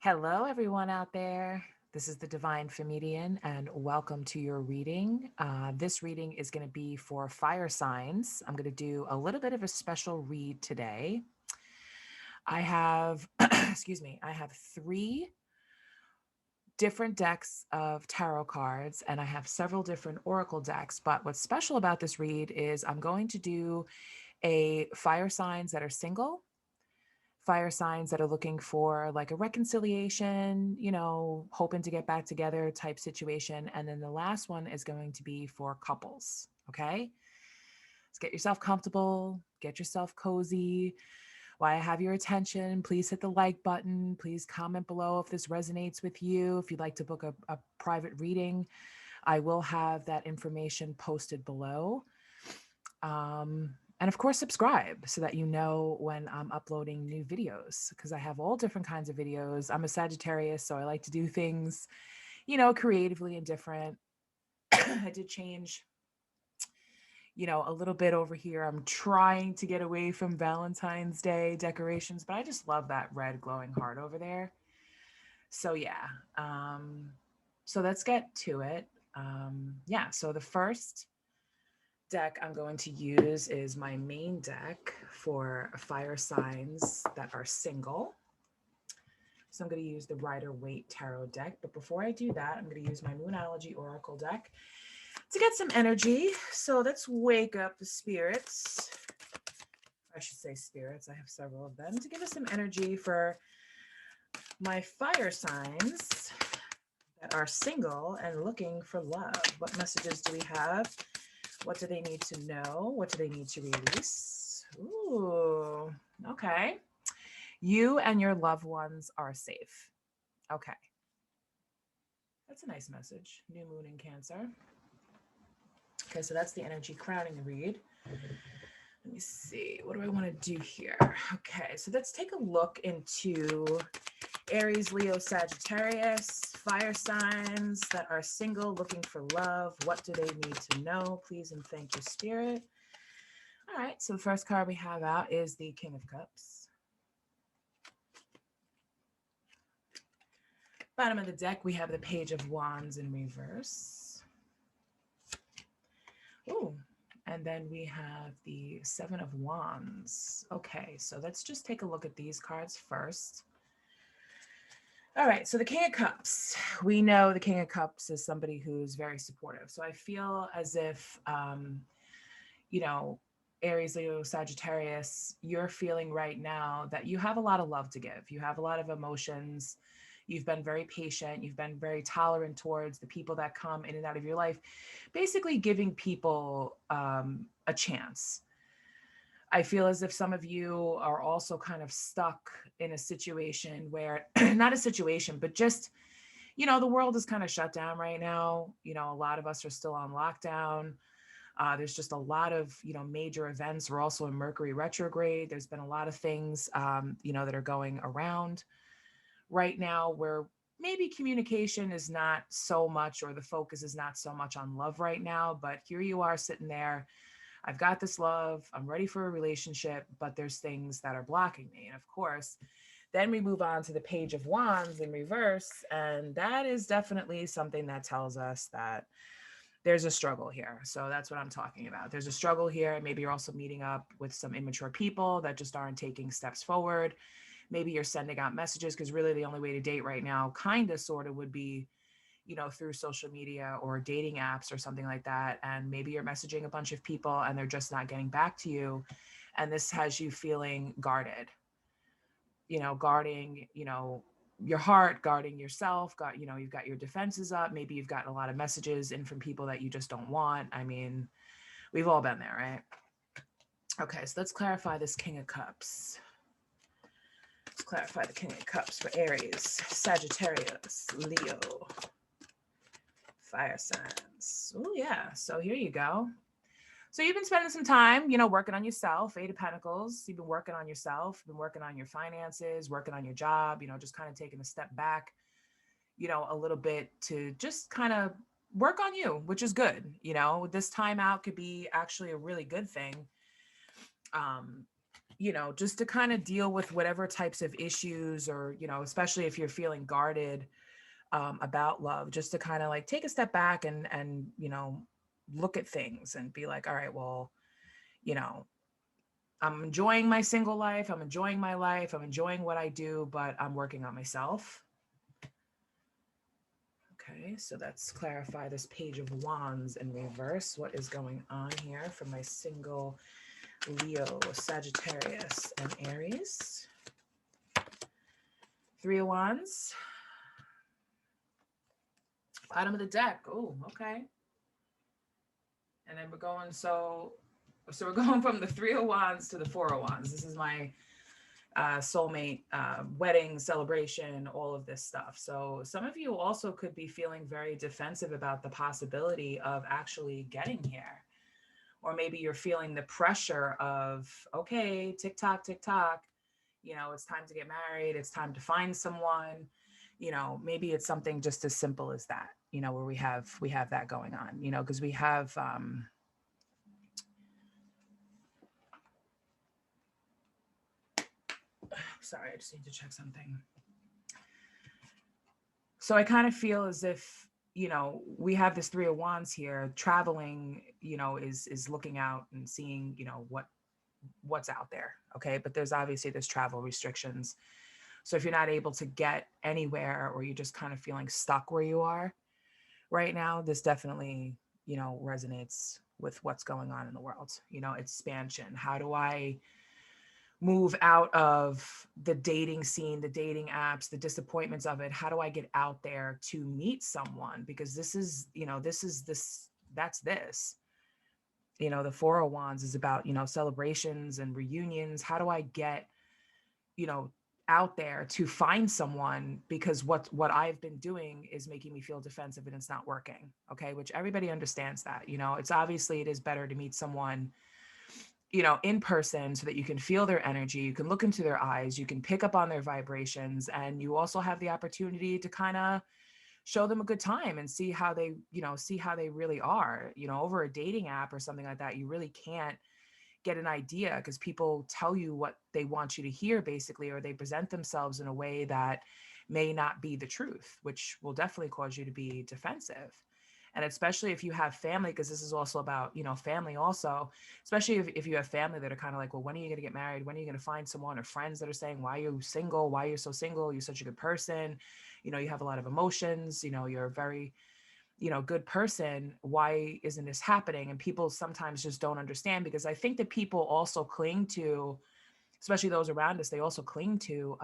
Hello, everyone out there. This is the Divine Femedian, and welcome to your reading. This reading is going to be for fire signs. I'm going to do a little bit of a special read today. I have, excuse me, I have three different decks of tarot cards, and I have several different oracle decks. But what's special about this read is I'm going to do a fire signs that are single, fire signs that are looking for like a reconciliation, hoping to get back together type situation. And then the last one is going to be for couples. Okay. Let's get yourself comfortable, get yourself cozy. While I have your attention, please hit the like button. Please comment below if this resonates with you. If you'd like to book a private reading, I will have that information posted below. And of course, subscribe so that you know when I'm uploading new videos, because I have all different kinds of videos. I'm a Sagittarius, so I like to do things, creatively and different. I did change, a little bit over here. I'm trying to get away from Valentine's Day decorations, but I just love that red glowing heart over there. So, yeah. So let's get to it. Yeah, so the first deck I'm going to use is my main deck for fire signs that are single. So I'm going to use the Rider Waite Tarot deck. But before I do that, I'm going to use my Moonology Oracle deck to get some energy. So let's wake up the spirits. I should say spirits. I have several of them to give us some energy for my fire signs that are single and looking for love. What messages do we have? What do they need to know? What do they need to release? Ooh, okay. You and your loved ones are safe. Okay. That's a nice message. New moon in Cancer. Okay, so that's the energy crowning the read. Let me see. What do I want to do here? Okay, so let's take a look into Aries, Leo, Sagittarius, fire signs that are single, looking for love. What do they need to know? Please and thank you, Spirit. All right, so the first card we have out is the King of Cups. Bottom of the deck, we have the Page of Wands in reverse. Ooh, and then we have the Seven of Wands. Okay, so let's just take a look at these cards first. All right, so the King of Cups. We know the King of Cups is somebody who's very supportive. So I feel as if, Aries, Leo, Sagittarius, you're feeling right now that you have a lot of love to give. You have a lot of emotions. You've been very patient. You've been very tolerant towards the people that come in and out of your life, basically giving people a chance. I feel as if some of you are also kind of stuck in a situation where, not a situation, but just, the world is kind of shut down right now. A lot of us are still on lockdown. There's just a lot of, major events. We're also in Mercury retrograde. There's been a lot of things, that are going around right now where maybe communication is not so much, or the focus is not so much on love right now. But here you are sitting there. I've got this love. I'm ready for a relationship, but there's things that are blocking me. And of course, then we move on to the Page of Wands in reverse. And that is definitely something that tells us that there's a struggle here. So that's what I'm talking about. There's a struggle here. Maybe you're also meeting up with some immature people that just aren't taking steps forward. Maybe you're sending out messages, because really the only way to date right now kind of sort of would be, through social media or dating apps or something like that. And maybe you're messaging a bunch of people and they're just not getting back to you. And this has you feeling guarded, guarding, your heart, guarding yourself, you've got your defenses up. Maybe you've gotten a lot of messages in from people that you just don't want. I mean, we've all been there, right? Okay, so let's clarify this King of Cups. Let's clarify the King of Cups for Aries, Sagittarius, Leo, fire signs. Oh, yeah. So here you go. So you've been spending some time, working on yourself, Eight of Pentacles. You've been working on yourself, been working on your finances, working on your job, just kind of taking a step back, a little bit to just kind of work on you, which is good. This time out could be actually a really good thing. just to kind of deal with whatever types of issues, or, especially if you're feeling guarded about love, just to kind of like take a step back and, look at things and be like, all right, well, you know, I'm enjoying my single life. I'm enjoying my life. I'm enjoying what I do, but I'm working on myself. Okay, so let's clarify this Page of Wands in reverse. What is going on here for my single Leo, Sagittarius, and Aries? Three of Wands. Bottom of the deck. Oh, okay. And then we're going, so we're going from the Three of Wands to the Four of Wands. This is my soulmate, wedding celebration, all of this stuff. So some of you also could be feeling very defensive about the possibility of actually getting here. Or maybe you're feeling the pressure of, okay, tick tock, it's time to get married. It's time to find someone. Maybe it's something just as simple as that, where we have that going on, because we have, sorry, I just need to check something. So I kind of feel as if, we have this Three of Wands here. Traveling, is looking out and seeing, what's out there. Okay. But there's travel restrictions. So if you're not able to get anywhere, or you're just kind of feeling stuck where you are right now, this definitely, resonates with what's going on in the world. Expansion. How do I move out of the dating scene, the dating apps, the disappointments of it? How do I get out there to meet someone? Because this is, that's this. The Four of Wands is about, celebrations and reunions. How do I get, out there to find someone? Because what I've been doing is making me feel defensive and it's not working. Okay. Which everybody understands that, it's obviously, it is better to meet someone, in person, so that you can feel their energy, you can look into their eyes, you can pick up on their vibrations, and you also have the opportunity to kind of show them a good time and see how they, see how they really are. Over a dating app or something like that, you really can't get an idea, because people tell you what they want you to hear, basically, or they present themselves in a way that may not be the truth, which will definitely cause you to be defensive. And especially if you have family, because this is also about, family also, especially if you have family that are kind of like, well, when are you going to get married? When are you going to find someone? Or friends that are saying, why are you single? Why are you so single? You're such a good person. You have a lot of emotions, you're a very, good person. Why isn't this happening? And people sometimes just don't understand, because I think that people also cling to, especially those around us, they also cling to,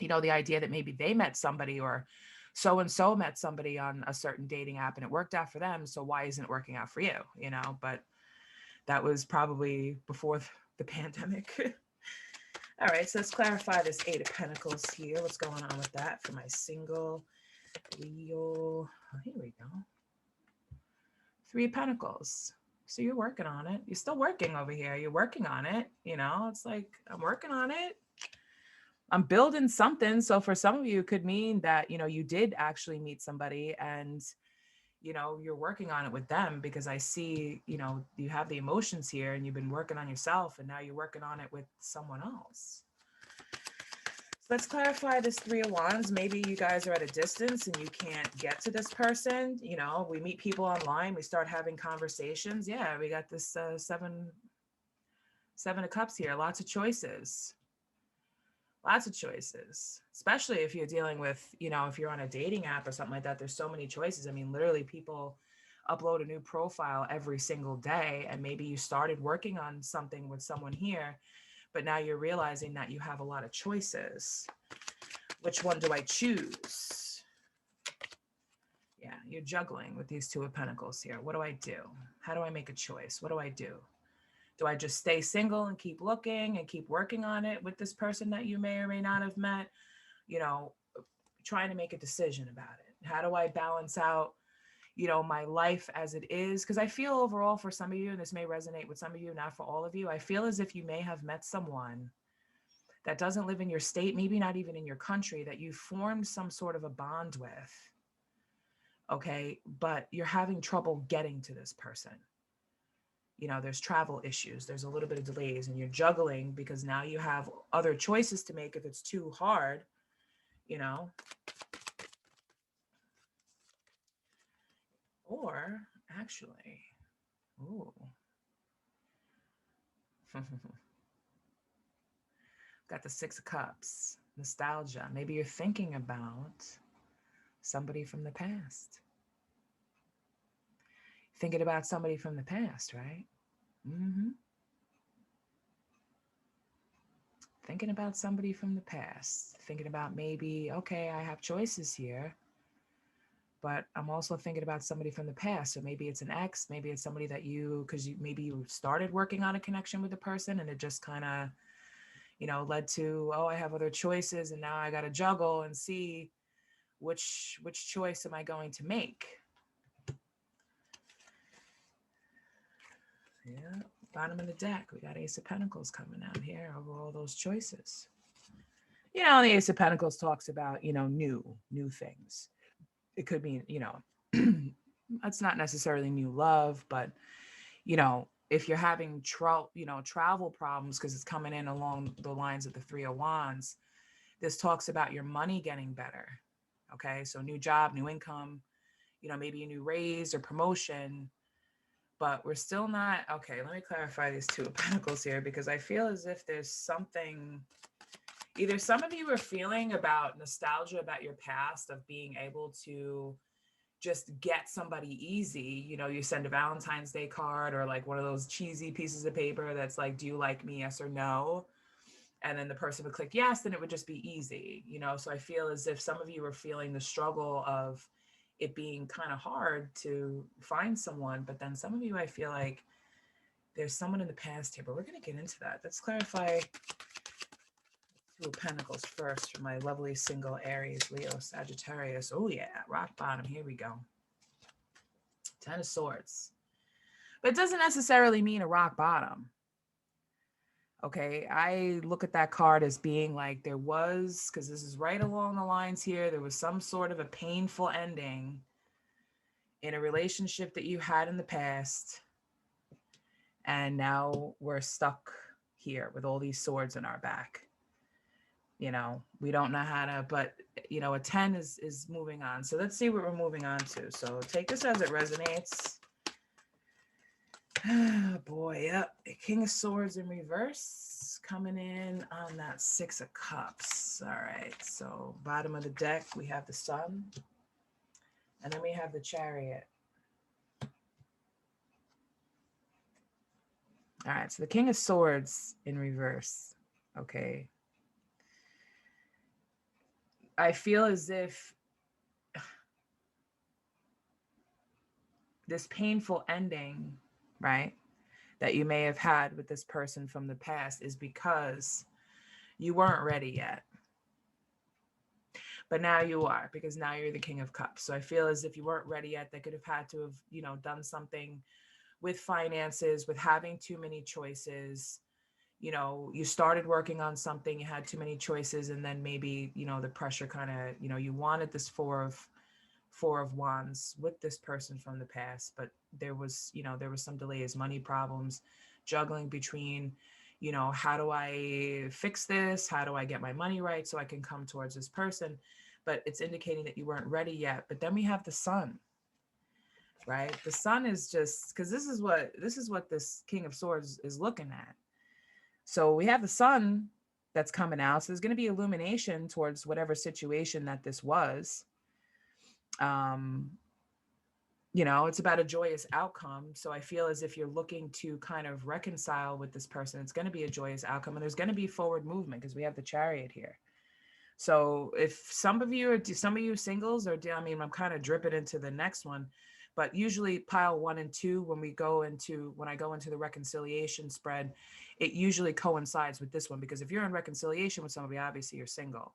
the idea that maybe they met somebody, or so-and-so met somebody on a certain dating app and it worked out for them. So why isn't it working out for you? But that was probably before the pandemic. All right, so let's clarify this Eight of Pentacles here. What's going on with that for my single Leo? Oh, here we go. Three of Pentacles. So you're working on it. You're still working over here. You're working on it. It's like, I'm working on it. I'm building something. So for some of you, it could mean that, you did actually meet somebody, and, you're working on it with them, because I see, you have the emotions here and you've been working on yourself, and now you're working on it with someone else. So let's clarify this Three of Wands. Maybe you guys are at a distance and you can't get to this person. We meet people online, we start having conversations. Yeah, we got this seven of Cups here. Lots of choices. Lots of choices, especially if you're dealing with, if you're on a dating app or something like that, there's so many choices. I mean, literally people upload a new profile every single day, and maybe you started working on something with someone here, but now you're realizing that you have a lot of choices. Which one do I choose? Yeah, you're juggling with these Two of Pentacles here. What do I do? How do I make a choice? What do I do? Do I just stay single and keep looking and keep working on it with this person that you may or may not have met? Trying to make a decision about it. How do I balance out, my life as it is? Because I feel overall for some of you, and this may resonate with some of you, not for all of you, I feel as if you may have met someone that doesn't live in your state, maybe not even in your country, that you formed some sort of a bond with. Okay, but you're having trouble getting to this person. there's travel issues, there's a little bit of delays, and you're juggling because now you have other choices to make if it's too hard, you know, or actually, ooh, got the Six of Cups, nostalgia. Maybe you're thinking about somebody from the past. Thinking about somebody from the past, right? Mm-hmm. Thinking about somebody from the past. Thinking about maybe, okay, I have choices here, but I'm also thinking about somebody from the past. So maybe it's an ex, maybe it's somebody that because maybe you started working on a connection with the person and it just kind of, led to, oh, I have other choices and now I got to juggle and see which choice am I going to make? Yeah, bottom of the deck, we got Ace of Pentacles coming out here over all those choices. The Ace of Pentacles talks about, new things. It could be, it's not necessarily new love, but, if you're having travel problems, because it's coming in along the lines of the Three of Wands, this talks about your money getting better. Okay, so new job, new income, maybe a new raise or promotion, but we're still not, okay, let me clarify these Two of Pentacles here, because I feel as if there's something, either some of you are feeling about nostalgia about your past of being able to just get somebody easy. You send a Valentine's Day card or like one of those cheesy pieces of paper that's like, do you like me? Yes or no. And then the person would click yes, then it would just be easy. So I feel as if some of you are feeling the struggle of it being kind of hard to find someone. But then some of you, I feel like there's someone in the past here, but we're going to get into that. Let's clarify Two of Pentacles first for my lovely single Aries, Leo, Sagittarius. Oh yeah, rock bottom. Here we go. Ten of Swords. But it doesn't necessarily mean a rock bottom. Okay, I look at that card as being like there was, because this is right along the lines here, there was some sort of a painful ending in a relationship that you had in the past. And now we're stuck here with all these swords in our back. We don't know how to, but a 10 is moving on. So let's see what we're moving on to. So take this as it resonates. Oh boy, yep. King of Swords in reverse coming in on that Six of Cups. All right, so bottom of the deck, we have the Sun, and then we have the Chariot. All right, so the King of Swords in reverse. Okay. I feel as if this painful ending, right, that you may have had with this person from the past is because you weren't ready yet. But now you are, because now you're the King of Cups. So I feel as if you weren't ready yet, they could have had to have, done something with finances, with having too many choices. You started working on something, you had too many choices, and then maybe, the pressure kind of, you wanted this Four of Wands with this person from the past, but there was some delays, money problems, juggling between, how do I fix this? How do I get my money right so I can come towards this person? But it's indicating that you weren't ready yet. But then we have the Sun, right? The Sun is just, because this is what this King of Swords is looking at. So we have the Sun that's coming out. So there's going to be illumination towards whatever situation that this was. It's about a joyous outcome. So I feel as if you're looking to kind of reconcile with this person, it's going to be a joyous outcome, and there's going to be forward movement because we have the Chariot here. So if some of you singles, or I'm kind of dripping into the next one, but usually pile 1 and 2, when I go into the reconciliation spread, it usually coincides with this one, because if you're in reconciliation with somebody, obviously you're single.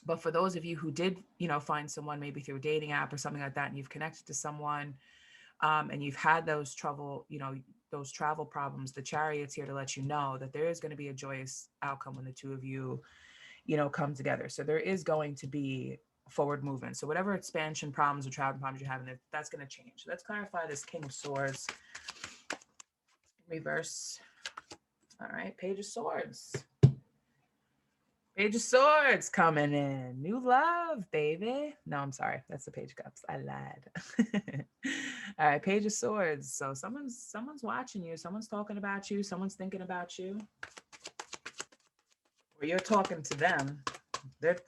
But for those of you who did, find someone maybe through a dating app or something like that, and you've connected to someone, and you've had those travel problems, the Chariot's here to let you know that there is going to be a joyous outcome when the two of you, come together. So there is going to be forward movement. So whatever expansion problems or travel problems you're having, that's going to change. Let's clarify this King of Swords reverse. All right, Page of Swords. Page of Swords coming in. New love, baby. No, I'm sorry. That's the Page of Cups. I lied. All right, Page of Swords. So someone's watching you. Someone's talking about you. Someone's thinking about you. Or you're talking to them.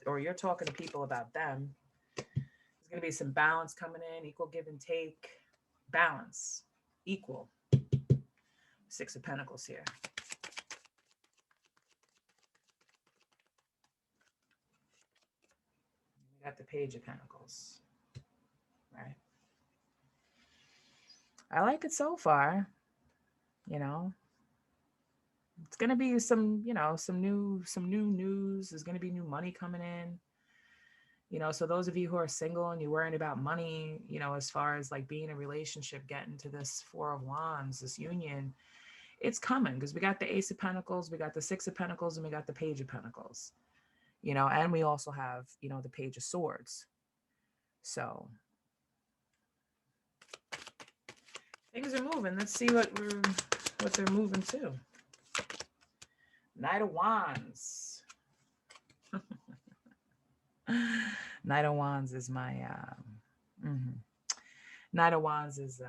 Or you're talking to people about them. There's going to be some balance coming in. Equal give and take. Balance. Equal. Six of Pentacles here. Got the Page of Pentacles, right? I like it so far. You know, it's gonna be some, some new news. There's gonna be new money coming in. So those of you who are single and you're worrying about money, as far as like being in a relationship, getting to this Four of Wands, this union, it's coming because we got the Ace of Pentacles, we got the Six of Pentacles, and we got the Page of Pentacles. And we also have, the Page of Swords. So things are moving. Let's see what they're moving to. Knight of Wands. Knight of Wands is my Knight of Wands is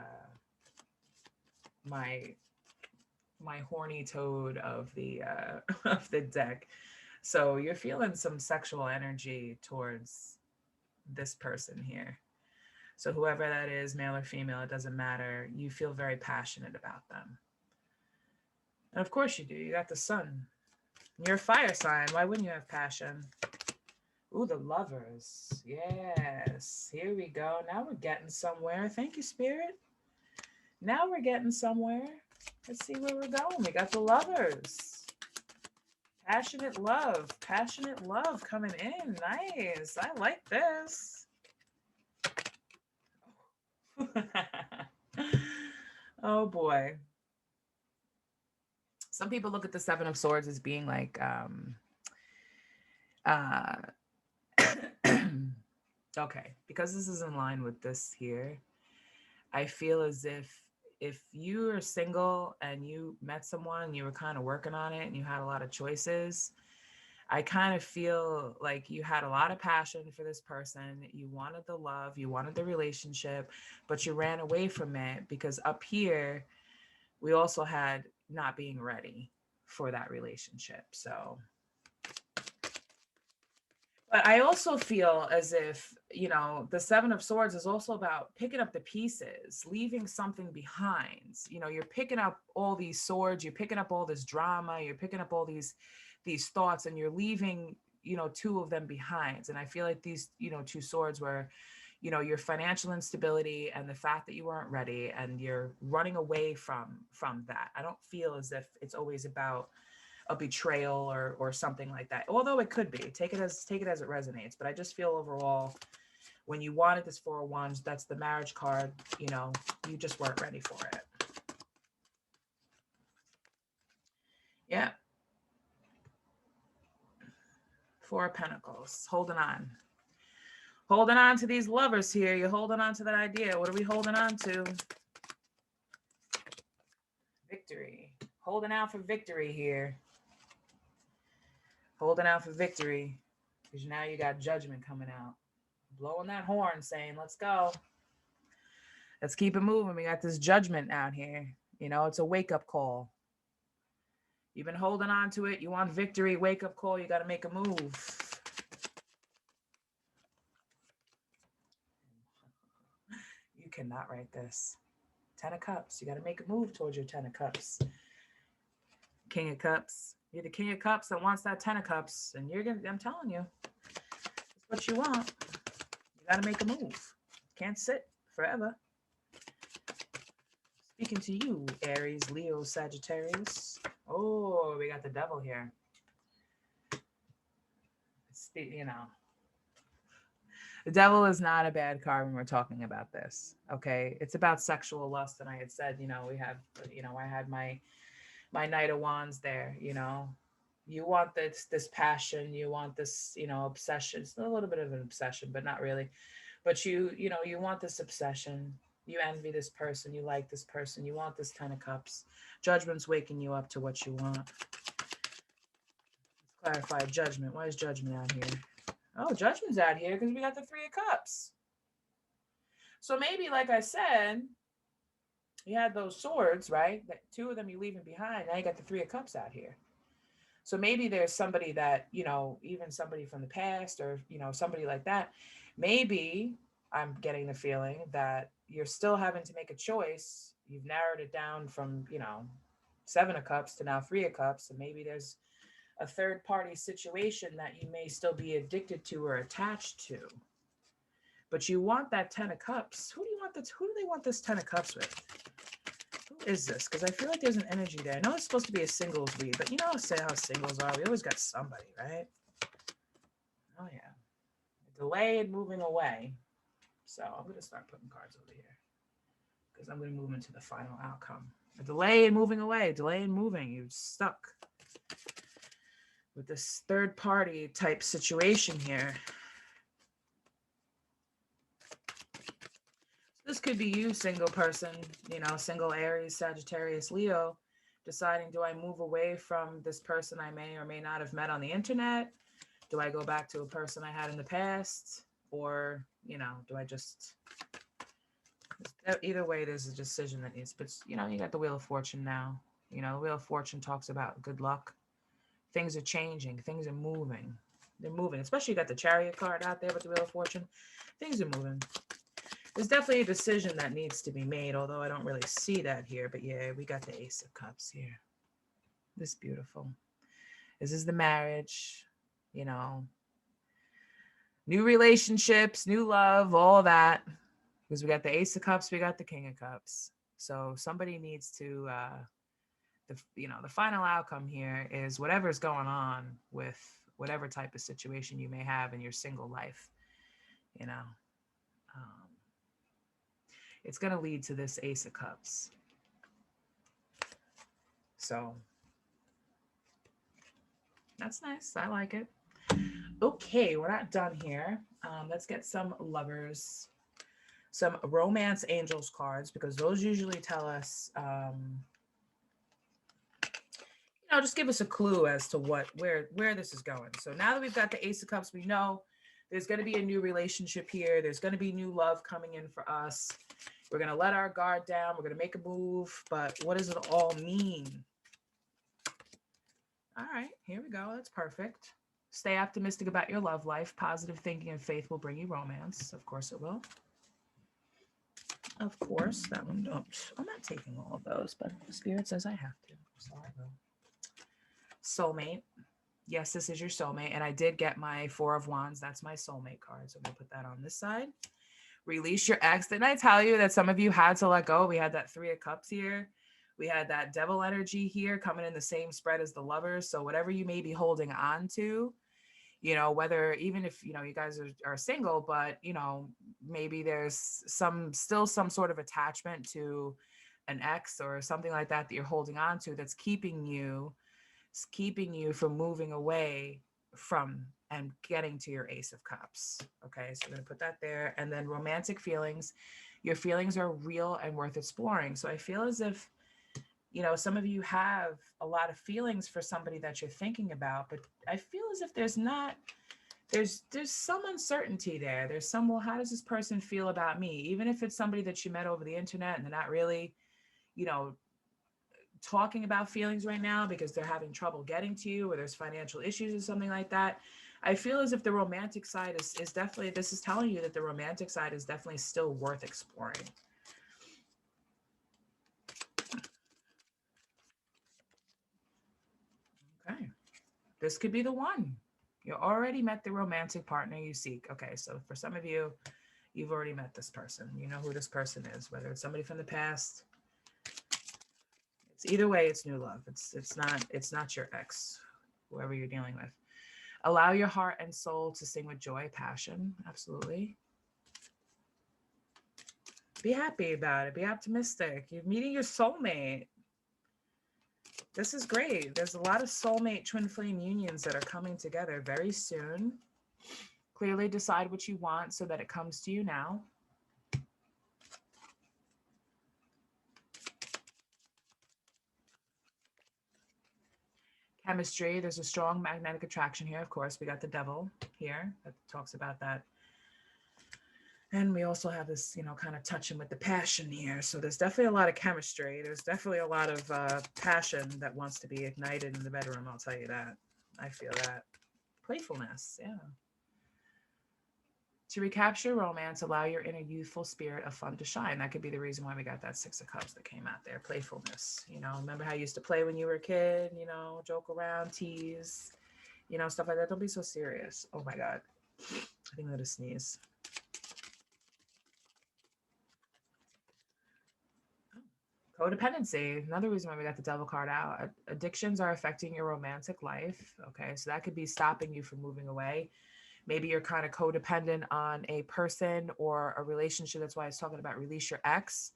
my horny toad of the of the deck. So you're feeling some sexual energy towards this person here. So whoever that is, male or female, it doesn't matter. You feel very passionate about them. And of course you do. You got the sun. You're a fire sign. Why wouldn't you have passion? Ooh, the Lovers. Yes. Here we go. Now we're getting somewhere. Thank you, Spirit. Now we're getting somewhere. Let's see where we're going. We got the Lovers. Passionate love coming in. Nice. I like this. Oh boy. Some people look at the Seven of Swords as being like okay, because this is in line with this here, I feel as if you are single and you met someone and you were kind of working on it and you had a lot of choices, I kind of feel like you had a lot of passion for this person. You wanted the love, you wanted the relationship, but you ran away from it because up here, we also had not being ready for that relationship. So, but I also feel as if, the Seven of Swords is also about picking up the pieces, leaving something behind. You're picking up all these swords, you're picking up all this drama, you're picking up all these thoughts, and you're leaving, two of them behind. And I feel like these, two swords were, your financial instability and the fact that you weren't ready and you're running away from that. I don't feel as if it's always about a betrayal or something like that, although it could be. Take it as it resonates. But I just feel overall, when you wanted this Four of Wands, that's the marriage card, you just weren't ready for it. Yeah. Four of Pentacles, holding on to these lovers here. You're holding on to that idea. What are we holding on to? Victory. Holding out for victory here. Holding out for victory, because now you got Judgment coming out, blowing that horn, saying, let's go. Let's keep it moving. We got this Judgment out here. It's a wake-up call. You've been holding on to it. You want victory, wake-up call. You got to make a move. You cannot write this. Ten of Cups. You got to make a move towards your Ten of Cups. King of Cups. You're the King of Cups that wants that Ten of Cups. And I'm telling you, it's what you want. You got to make a move. Can't sit forever. Speaking to you, Aries, Leo, Sagittarius. Oh, we got the Devil here. The Devil is not a bad card when we're talking about this. Okay. It's about sexual lust. And I had said, I had my Knight of Wands there, You want this passion, you want this, obsession. It's a little bit of an obsession, but not really. But you want this obsession. You envy this person, you like this person, you want this 10 of cups. Judgment's waking you up to what you want. Let's clarify judgment. Why is judgment out here? Oh, judgment's out here because we got the 3 of cups. So maybe, like I said, you had those swords, right? That 2 of them you're leaving behind. Now you got the 3 of cups out here. So maybe there's somebody that, even somebody from the past, or, somebody like that. Maybe I'm getting the feeling that you're still having to make a choice. You've narrowed it down from, 7 of cups to now 3 of cups. And maybe there's a third party situation that you may still be addicted to or attached to. But you want that 10 of cups. Who do they want this 10 of cups with? Who is this? Because I feel like there's an energy there. I know it's supposed to be a singles read, but you know how singles are. We always got somebody, right? Oh, yeah. A delay and moving away. So I'm going to start putting cards over here because I'm going to move into the final outcome. A delay and moving away. Delay and moving. You're stuck with this third party type situation here. This could be you, single person, single Aries, Sagittarius, Leo, deciding, do I move away from this person I may or may not have met on the internet? Do I go back to a person I had in the past? Or, do I just... Either way, there's a decision that needs... But, you got the Wheel of Fortune now. The Wheel of Fortune talks about good luck. Things are changing. Things are moving. They're moving. Especially you got the Chariot card out there with the Wheel of Fortune. Things are moving. There's definitely a decision that needs to be made, although I don't really see that here. But yeah, we got the Ace of Cups here. This is beautiful. This is the marriage, new relationships, new love, all that. Because we got the Ace of Cups, we got the King of Cups. So somebody needs to, the final outcome here is whatever's going on with whatever type of situation you may have in your single life, it's going to lead to this Ace of Cups. So that's nice. I like it. Okay, we're not done here. Let's get some lovers, some romance angels cards, because those usually tell us, just give us a clue as to where this is going. So now that we've got the Ace of Cups, we know there's going to be a new relationship here. There's going to be new love coming in for us. We're going to let our guard down. We're going to make a move. But what does it all mean? All right, here we go. That's perfect. Stay optimistic about your love life. Positive thinking and faith will bring you romance. Of course it will. Of course, that one. I'm not taking all of those, but the Spirit says I have to. So I will. Soulmate. Yes, this is your soulmate. And I did get my 4 of Wands. That's my soulmate card. So I'm going to put that on this side. Release your ex. Didn't I tell you that some of you had to let go? We had that 3 of Cups here. We had that devil energy here coming in the same spread as the Lovers. So whatever you may be holding on to, whether, even if, you guys are single, but, maybe there's still some sort of attachment to an ex or something like that you're holding on to that's keeping you from moving away from and getting to your Ace of Cups. Okay, so we're going to put that there. And then romantic feelings. Your feelings are real and worth exploring. So I feel as if, some of you have a lot of feelings for somebody that you're thinking about, but I feel as if there's some uncertainty there. There's some, well, how does this person feel about me? Even if it's somebody that you met over the internet and they're not really, talking about feelings right now because they're having trouble getting to you, or there's financial issues or something like that. I feel as if the romantic side is definitely, this is telling you that the romantic side is definitely still worth exploring. Okay. This could be the one. You already met the romantic partner you seek. Okay, so for some of you, you've already met this person. You know who this person is, whether it's somebody from the past. It's either way, it's new love. It's not your ex, whoever you're dealing with. Allow your heart and soul to sing with joy, passion. Absolutely. Be happy about it. Be optimistic. You're meeting your soulmate. This is great. There's a lot of soulmate twin flame unions that are coming together very soon. Clearly decide what you want so that it comes to you now. Chemistry, there's a strong magnetic attraction here. Of course, we got the devil here that talks about that. And we also have this, kind of touching with the passion here. So there's definitely a lot of chemistry. There's definitely a lot of passion that wants to be ignited in the bedroom. I'll tell you that. I feel that. Playfulness, yeah. To recapture romance, allow your inner youthful spirit of fun to shine. That could be the reason why we got that Six of Cups that came out there. Playfulness. Remember how you used to play when you were a kid, joke around, tease, stuff like that. Don't be so serious. Oh my God. I think I'm going to sneeze. Codependency, another reason why we got the devil card out. Addictions are affecting your romantic life. Okay, so that could be stopping you from moving away. Maybe you're kind of codependent on a person or a relationship. That's why I was talking about release your ex.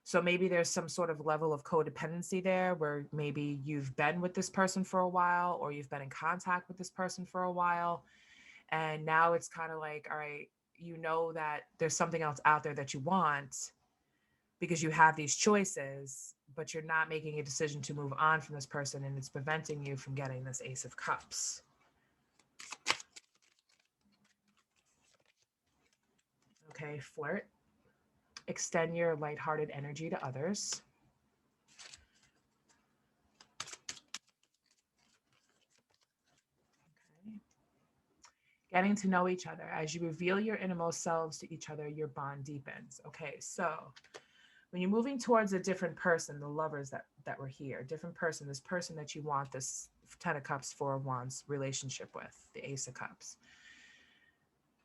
So maybe there's some sort of level of codependency there where maybe you've been with this person for a while or you've been in contact with this person for a while. And now it's kind of like, all right, you know that there's something else out there that you want because you have these choices, but you're not making a decision to move on from this person, and it's preventing you from getting this Ace of Cups. Okay, flirt. Extend your lighthearted energy to others. Okay. Getting to know each other. As you reveal your innermost selves to each other, your bond deepens. Okay, so when you're moving towards a different person, the lovers that were here, different person, this person that you want this Ten of Cups, Four of Wands relationship with, the Ace of Cups.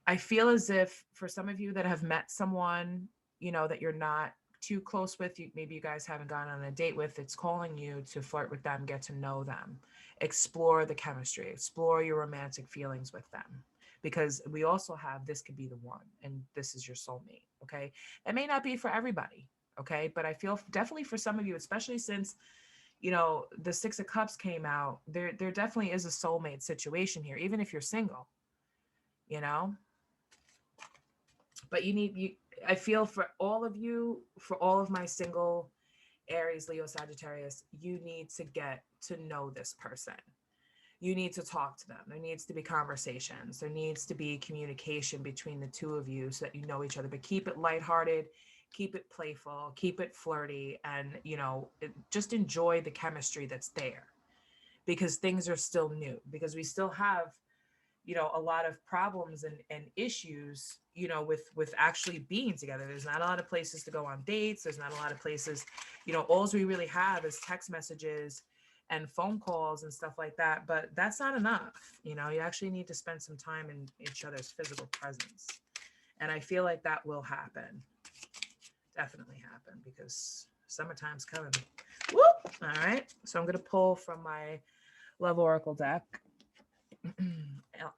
I feel as if for some of you that have met someone, that you're not too close with, maybe you guys haven't gone on a date with, it's calling you to flirt with them, get to know them, explore the chemistry, explore your romantic feelings with them. Because we also have, this could be the one, and this is your soulmate. Okay. It may not be for everybody. Okay. But I feel definitely for some of you, especially since, the Six of Cups came out, there definitely is a soulmate situation here, even if you're single, you know, but I feel for all of you, for all of my single Aries, Leo, Sagittarius, you need to get to know this person. You need to talk to them. There needs to be conversations. There needs to be communication between the two of you so that you know each other, but keep it lighthearted, keep it playful, keep it flirty, and, just enjoy the chemistry that's there, because things are still new, because we still have, a lot of problems and issues, with actually being together. There's not a lot of places to go on dates. There's not a lot of places, all we really have is text messages and phone calls and stuff like that. But that's not enough. You actually need to spend some time in each other's physical presence. And I feel like that will happen. Definitely happen, because summertime's coming. Whoop! All right. So I'm going to pull from my Love Oracle deck.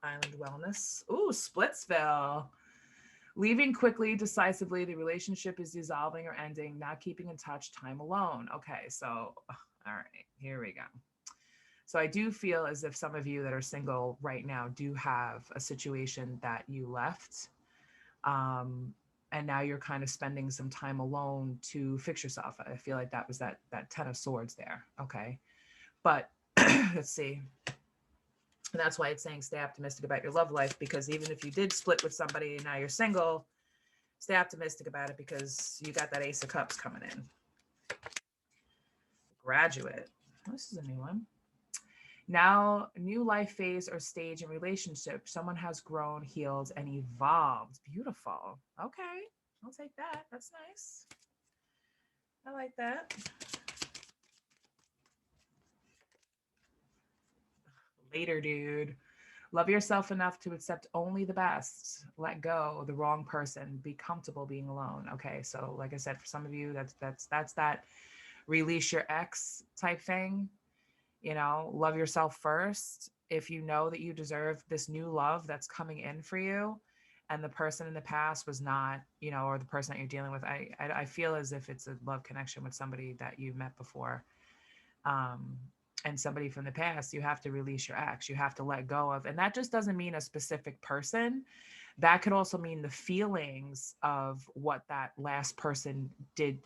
Island Wellness. Ooh, Splitsville. Leaving quickly, decisively, the relationship is dissolving or ending, not keeping in touch, time alone. Okay, so, all right, here we go. So I do feel as if some of you that are single right now do have a situation that you left. And now you're kind of spending some time alone to fix yourself. I feel like that was that Ten of Swords there. Okay. But let's see. And that's why it's saying stay optimistic about your love life, because even if you did split with somebody and now you're single, stay optimistic about it, because you got that Ace of Cups coming in. Graduate. This is a new one. Now, new life phase or stage in relationship. Someone has grown, healed, and evolved. Beautiful. Okay. I'll take that. That's nice. I like that. Later, dude. Love yourself enough to accept only the best. Let go of the wrong person. Be comfortable being alone. Okay, so like I said, for some of you, that's that release your ex type thing. Love yourself first. If you know that you deserve this new love that's coming in for you, and the person in the past was not, or the person that you're dealing with, I feel as if it's a love connection with somebody that you met before. um, and somebody from the past, you have to release your ex. You have to let go of, and that just doesn't mean a specific person. That could also mean the feelings of what that last person did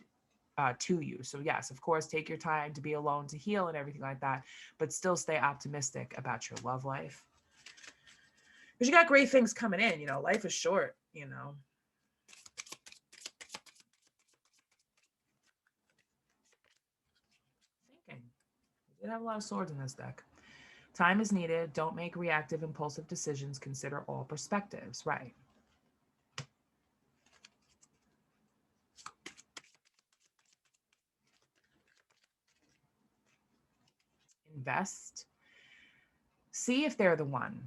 to you. So yes, of course, take your time to be alone to heal and everything like that, but still stay optimistic about your love life because you got great things coming in. Life is short. Thinking. We did have a lot of swords in this deck. Time is needed. Don't make reactive, impulsive decisions. Consider all perspectives. Right. Invest. See if they're the one.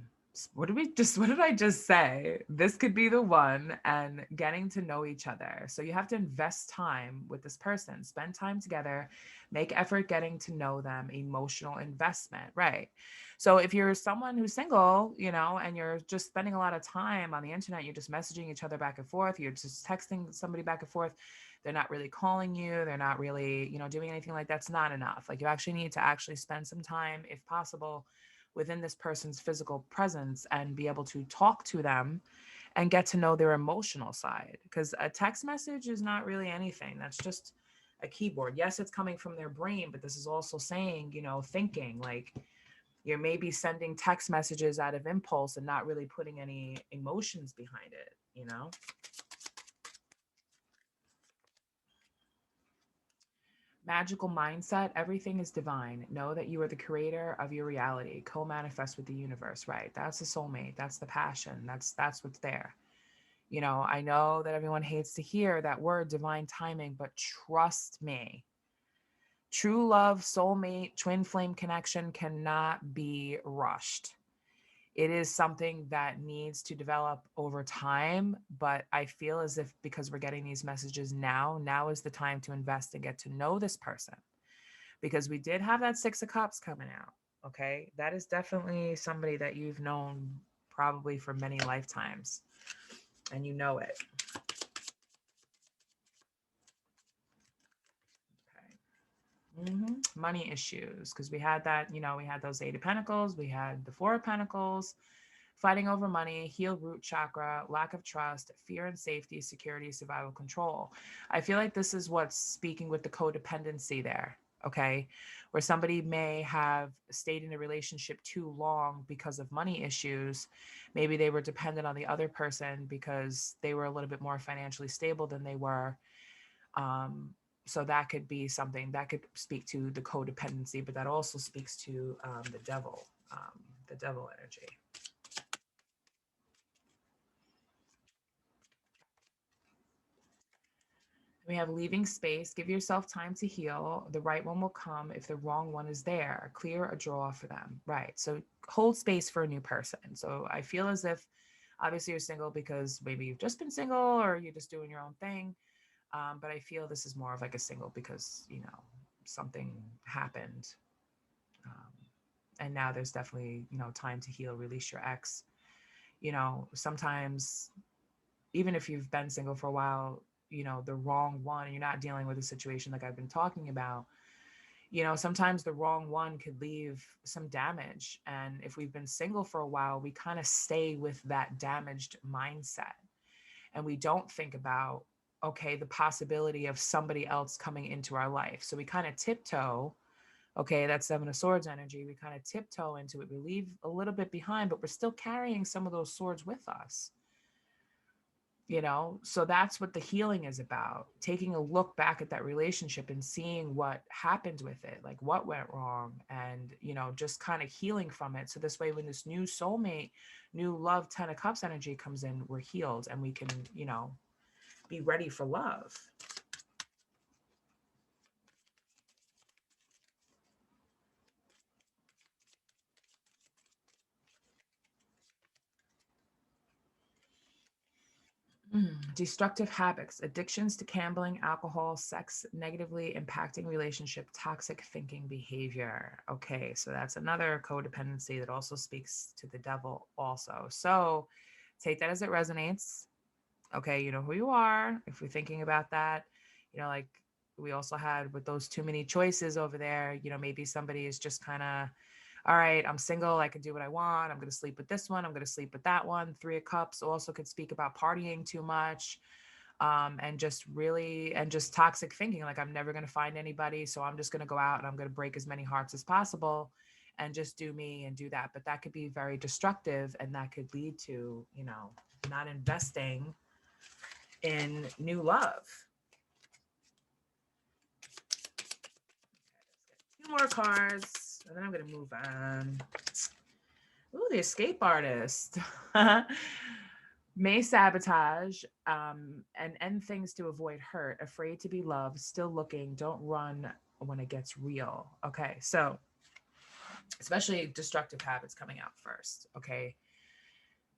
What did I just say? This could be the one, and getting to know each other. So you have to invest time with this person, spend time together, make effort getting to know them, emotional investment, right? So if you're someone who's single, and you're just spending a lot of time on the internet, you're just messaging each other back and forth, you're just texting somebody back and forth, they're not really calling you, they're not really, doing anything like that's not enough. Like you actually need to actually spend some time, if possible, within this person's physical presence and be able to talk to them and get to know their emotional side. Because a text message is not really anything. That's just a keyboard. Yes, it's coming from their brain, but this is also saying, thinking. Like you're maybe sending text messages out of impulse and not really putting any emotions behind it. Magical mindset, everything is divine. Know that you are the creator of your reality. Co-manifest with the universe, right? That's the soulmate. That's the passion. That's what's there. I know that everyone hates to hear that word divine timing, but trust me. True love, soulmate, twin flame connection cannot be rushed. It is something that needs to develop over time, but I feel as if because we're getting these messages now is the time to invest and get to know this person, because we did have that Six of Cups coming out. Okay. That is definitely somebody that you've known probably for many lifetimes, and you know it. Okay. Money issues, because we had that, we had those Eight of Pentacles, we had the Four of Pentacles, fighting over money, heal root chakra, lack of trust, fear and safety, security, survival, control. I feel like this is what's speaking with the codependency there. Okay. Where somebody may have stayed in a relationship too long because of money issues. Maybe they were dependent on the other person because they were a little bit more financially stable than they were. Um, so that could be something that could speak to the codependency, but that also speaks to the devil energy. We have leaving space. Give yourself time to heal. The right one will come if the wrong one is there. Clear a draw for them. Right. So hold space for a new person. So I feel as if obviously you're single because maybe you've just been single or you're just doing your own thing. But I feel this is more of like a single because, something happened. Um, and now there's definitely, time to heal, release your ex. Sometimes even if you've been single for a while, the wrong one, and you're not dealing with a situation like I've been talking about, sometimes the wrong one could leave some damage. And if we've been single for a while, we kind of stay with that damaged mindset and we don't think about, okay, the possibility of somebody else coming into our life. So we kind of tiptoe. Okay, that's Seven of Swords energy. We kind of tiptoe into it. We leave a little bit behind, but we're still carrying some of those swords with us. So that's what the healing is about, taking a look back at that relationship and seeing what happened with it, like what went wrong, and just kind of healing from it. So this way, when this new soulmate, new love, 10 of Cups energy comes in, we're healed and we can be ready for love. Destructive habits, addictions to gambling, alcohol, sex, negatively impacting relationship, toxic thinking behavior. Okay, so that's another codependency that also speaks to the devil also. So take that as it resonates. Okay, you know who you are. If you're thinking about that, like We also had with those too many choices over there, you know, maybe somebody is just kind of, all right, I'm single. I can do what I want. I'm going to sleep with this one. I'm going to sleep with that one. Three of Cups also could speak about partying too much, and just really, and just toxic thinking. Like, I'm never going to find anybody. So I'm just going to go out and I'm going to break as many hearts as possible and just do me and do that. But that could be very destructive, and that could lead to, you know, not investing in new love. Two more cards, and then I'm going to move on. Ooh, the escape artist. May sabotage and end things to avoid hurt, afraid to be loved, still looking, don't run when it gets real. Okay, so especially destructive habits coming out first. Okay,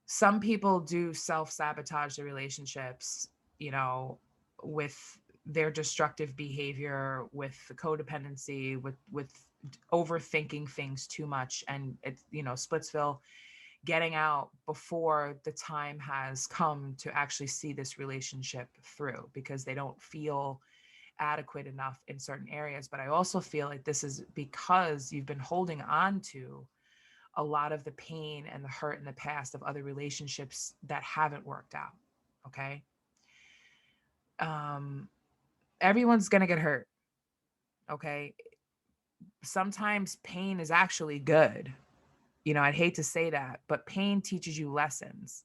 some people do self-sabotage their relationships, you know, with their destructive behavior, with codependency, with overthinking things too much, and it's, you know, Splitsville, getting out before the time has come to actually see this relationship through because they don't feel adequate enough in certain areas. But I also feel like this is because you've been holding on to a lot of the pain and the hurt in the past of other relationships that haven't worked out. Okay. Um, Everyone's going to get hurt. Okay. Sometimes pain is actually good. You know, I'd hate to say that, but pain teaches you lessons.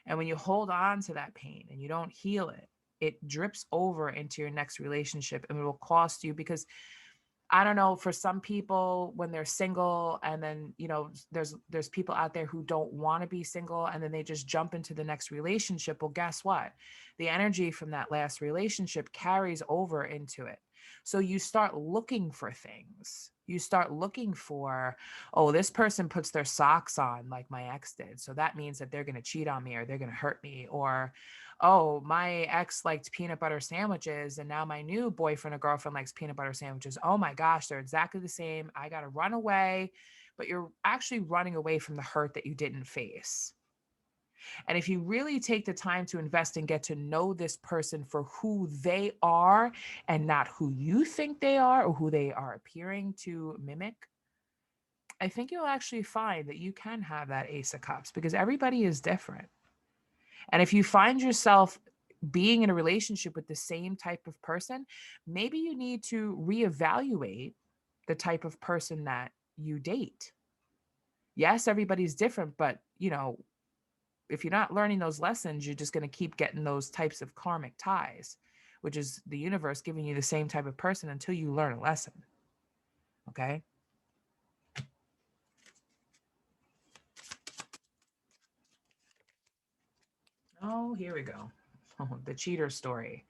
And when you hold on to that pain and you don't heal it, it drips over into your next relationship, and it will cost you. Because I don't know, for some people when they're single, and then, you know, there's people out there who don't want to be single, and then they just jump into the next relationship. Well, guess what? The energy from that last relationship carries over into it. So you start looking for things. You start looking for, oh, this person puts their socks on like my ex did. So that means that they're going to cheat on me, or they're going to hurt me. Or, oh, my ex liked peanut butter sandwiches, and now my new boyfriend or girlfriend likes peanut butter sandwiches. Oh my gosh, they're exactly the same. I got to run away. But you're actually running away from the hurt that you didn't face. And if you really take the time to invest and get to know this person for who they are and not who you think they are or who they are appearing to mimic, I think you'll actually find that you can have that Ace of Cups, because everybody is different. And if you find yourself being in a relationship with the same type of person, maybe you need to reevaluate the type of person that you date. Yes, everybody's different, but, you know, if you're not learning those lessons, you're just going to keep getting those types of karmic ties, which is the universe giving you the same type of person until you learn a lesson. Okay. Oh, here we go. Oh, the cheater story.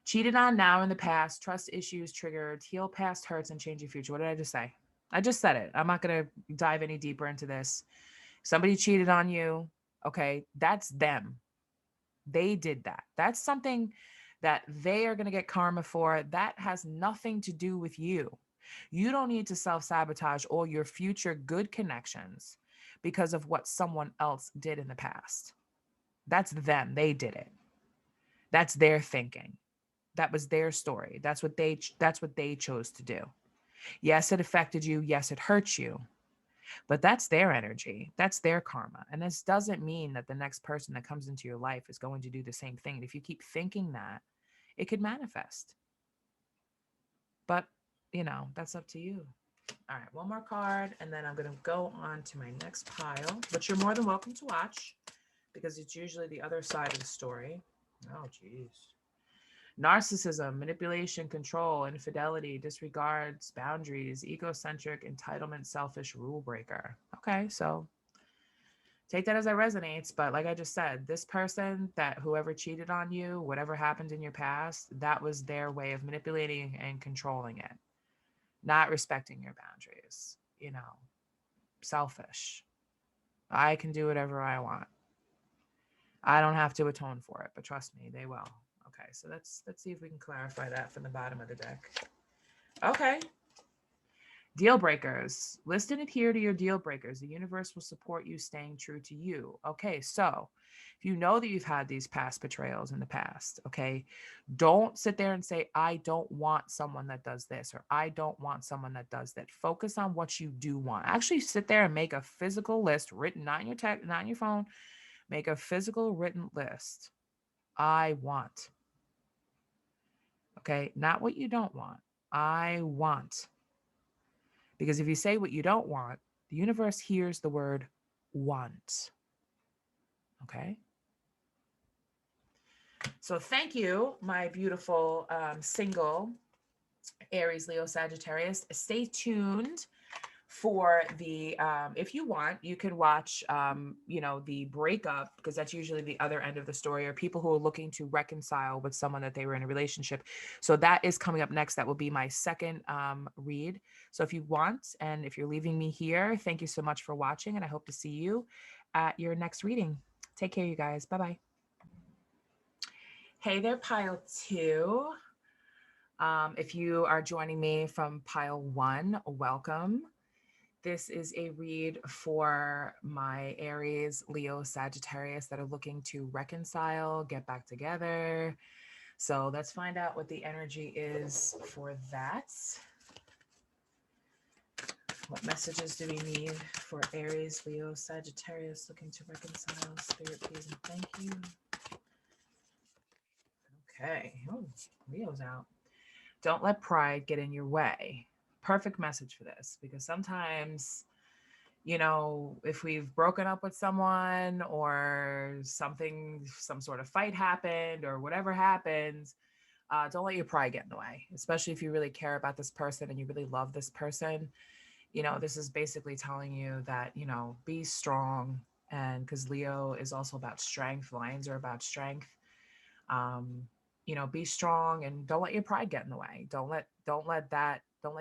Cheated on now in the past, trust issues triggered, heal past hurts and change your future. What did I just say? I just said it. I'm not going to dive any deeper into this. Somebody cheated on you. Okay. That's them. They did that. That's something that they are going to get karma for. That has nothing to do with you. You don't need to self-sabotage all your future good connections because of what someone else did in the past. That's them. They did it. That's their thinking. That was their story. That's what they chose to do. Yes, it affected you. Yes, it hurt you. But that's their energy. That's their karma. And this doesn't mean that the next person that comes into your life is going to do the same thing. And if you keep thinking that, it could manifest. But, you know, that's up to you. All right, one more card, and then I'm going to go on to my next pile, which you're more than welcome to watch because it's usually the other side of the story. Oh, geez. Narcissism, manipulation, control, infidelity, disregards, boundaries, egocentric, entitlement, selfish, rule breaker. Okay, so take that as it resonates. But like I just said, this person, that whoever cheated on you, whatever happened in your past, that was their way of manipulating and controlling it, not respecting your boundaries, you know, selfish. I can do whatever I want. I don't have to atone for it, but trust me, they will. Okay, so let's see if we can clarify that from the bottom of the deck. Okay. Deal breakers. List and adhere to your deal breakers. The universe will support you staying true to you. Okay, so if you know that you've had these past betrayals in the past, okay, don't sit there and say, I don't want someone that does this, or I don't want someone that does that. Focus on what you do want. Actually, sit there and make a physical list written, not in your tech, not in your phone. Make a physical written list. I want. Okay, not what you don't want. I want. Because if you say what you don't want, the universe hears the word want. Okay. So thank you, my beautiful single Aries, Leo, Sagittarius. Stay tuned for the if you want, you can watch the breakup, because that's usually the other end of the story, or people who are looking to reconcile with someone that they were in a relationship. So that is coming up next. That will be my second read. So if you want, and if you're leaving me here, thank you so much for watching, and I hope to see you at your next reading. Take care, you guys. Bye-bye. Hey there, pile 2. If you are joining me from pile 1, welcome. This is a read for my Aries, Leo, Sagittarius that are looking to reconcile, get back together. So let's find out what the energy is for that. What messages do we need for Aries, Leo, Sagittarius looking to reconcile? Spirit, please, and thank you. Okay. Oh, Leo's out. Don't let pride get in your way. Perfect message for this, because sometimes, if we've broken up with someone, or something, some sort of fight happened, or whatever happens, don't let your pride get in the way, especially if you really care about this person and you really love this person. This is basically telling you that, be strong. And because Leo is also about strength, lions are about strength. um, be strong, and don't let your pride get in the way. Don't let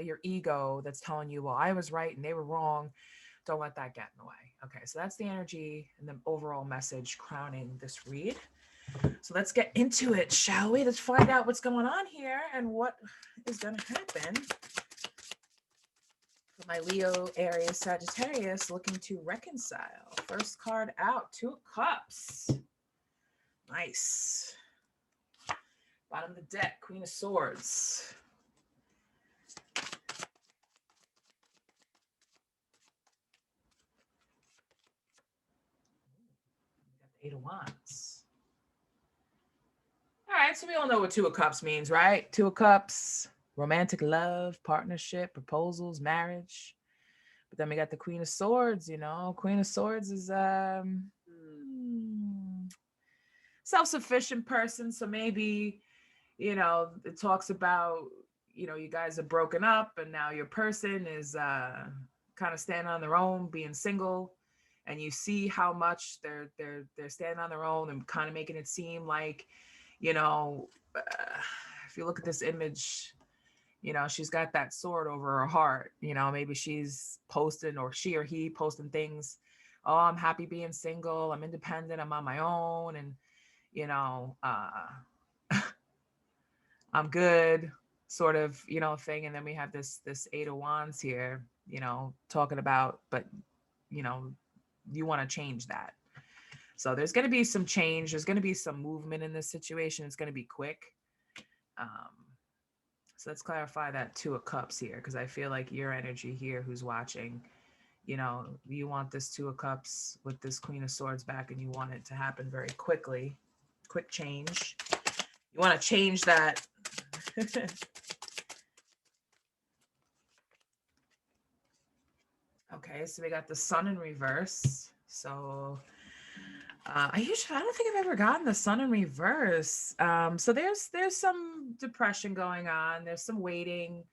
your ego that's telling you, well, I was right and they were wrong. Don't let that get in the way. Okay, so that's the energy and the overall message crowning this read. So let's get into it, shall we? Let's find out what's going on here and what is going to happen for my Leo, Aries, Sagittarius looking to reconcile. First card out, 2 of Cups. Nice. Bottom of the deck, Queen of Swords. We got the 8 of Wands. All right, so we all know what 2 of Cups means, right? 2 of Cups, romantic love, partnership, proposals, marriage. But then we got the Queen of Swords, Queen of Swords is self-sufficient person. So maybe, it talks about, you guys are broken up and now your person is kind of standing on their own, being single, and you see how much they're standing on their own and kind of making it seem like, if you look at this image, she's got that sword over her heart. Maybe she's posting, or she or he posting things. Oh, I'm happy being single. I'm independent. I'm on my own. And, I'm good, sort of, thing. And then we have this 8 of Wands here, talking about, but, you want to change that. So there's going to be some change. There's going to be some movement in this situation. It's going to be quick. So let's clarify that 2 of Cups here, because I feel like your energy here who's watching, you want this 2 of Cups with this Queen of Swords back, and you want it to happen very quickly. Quick change. You want to change that. Okay, so we got the Sun in reverse. So I don't think I've ever gotten the Sun in reverse. So there's some depression going on. There's some waiting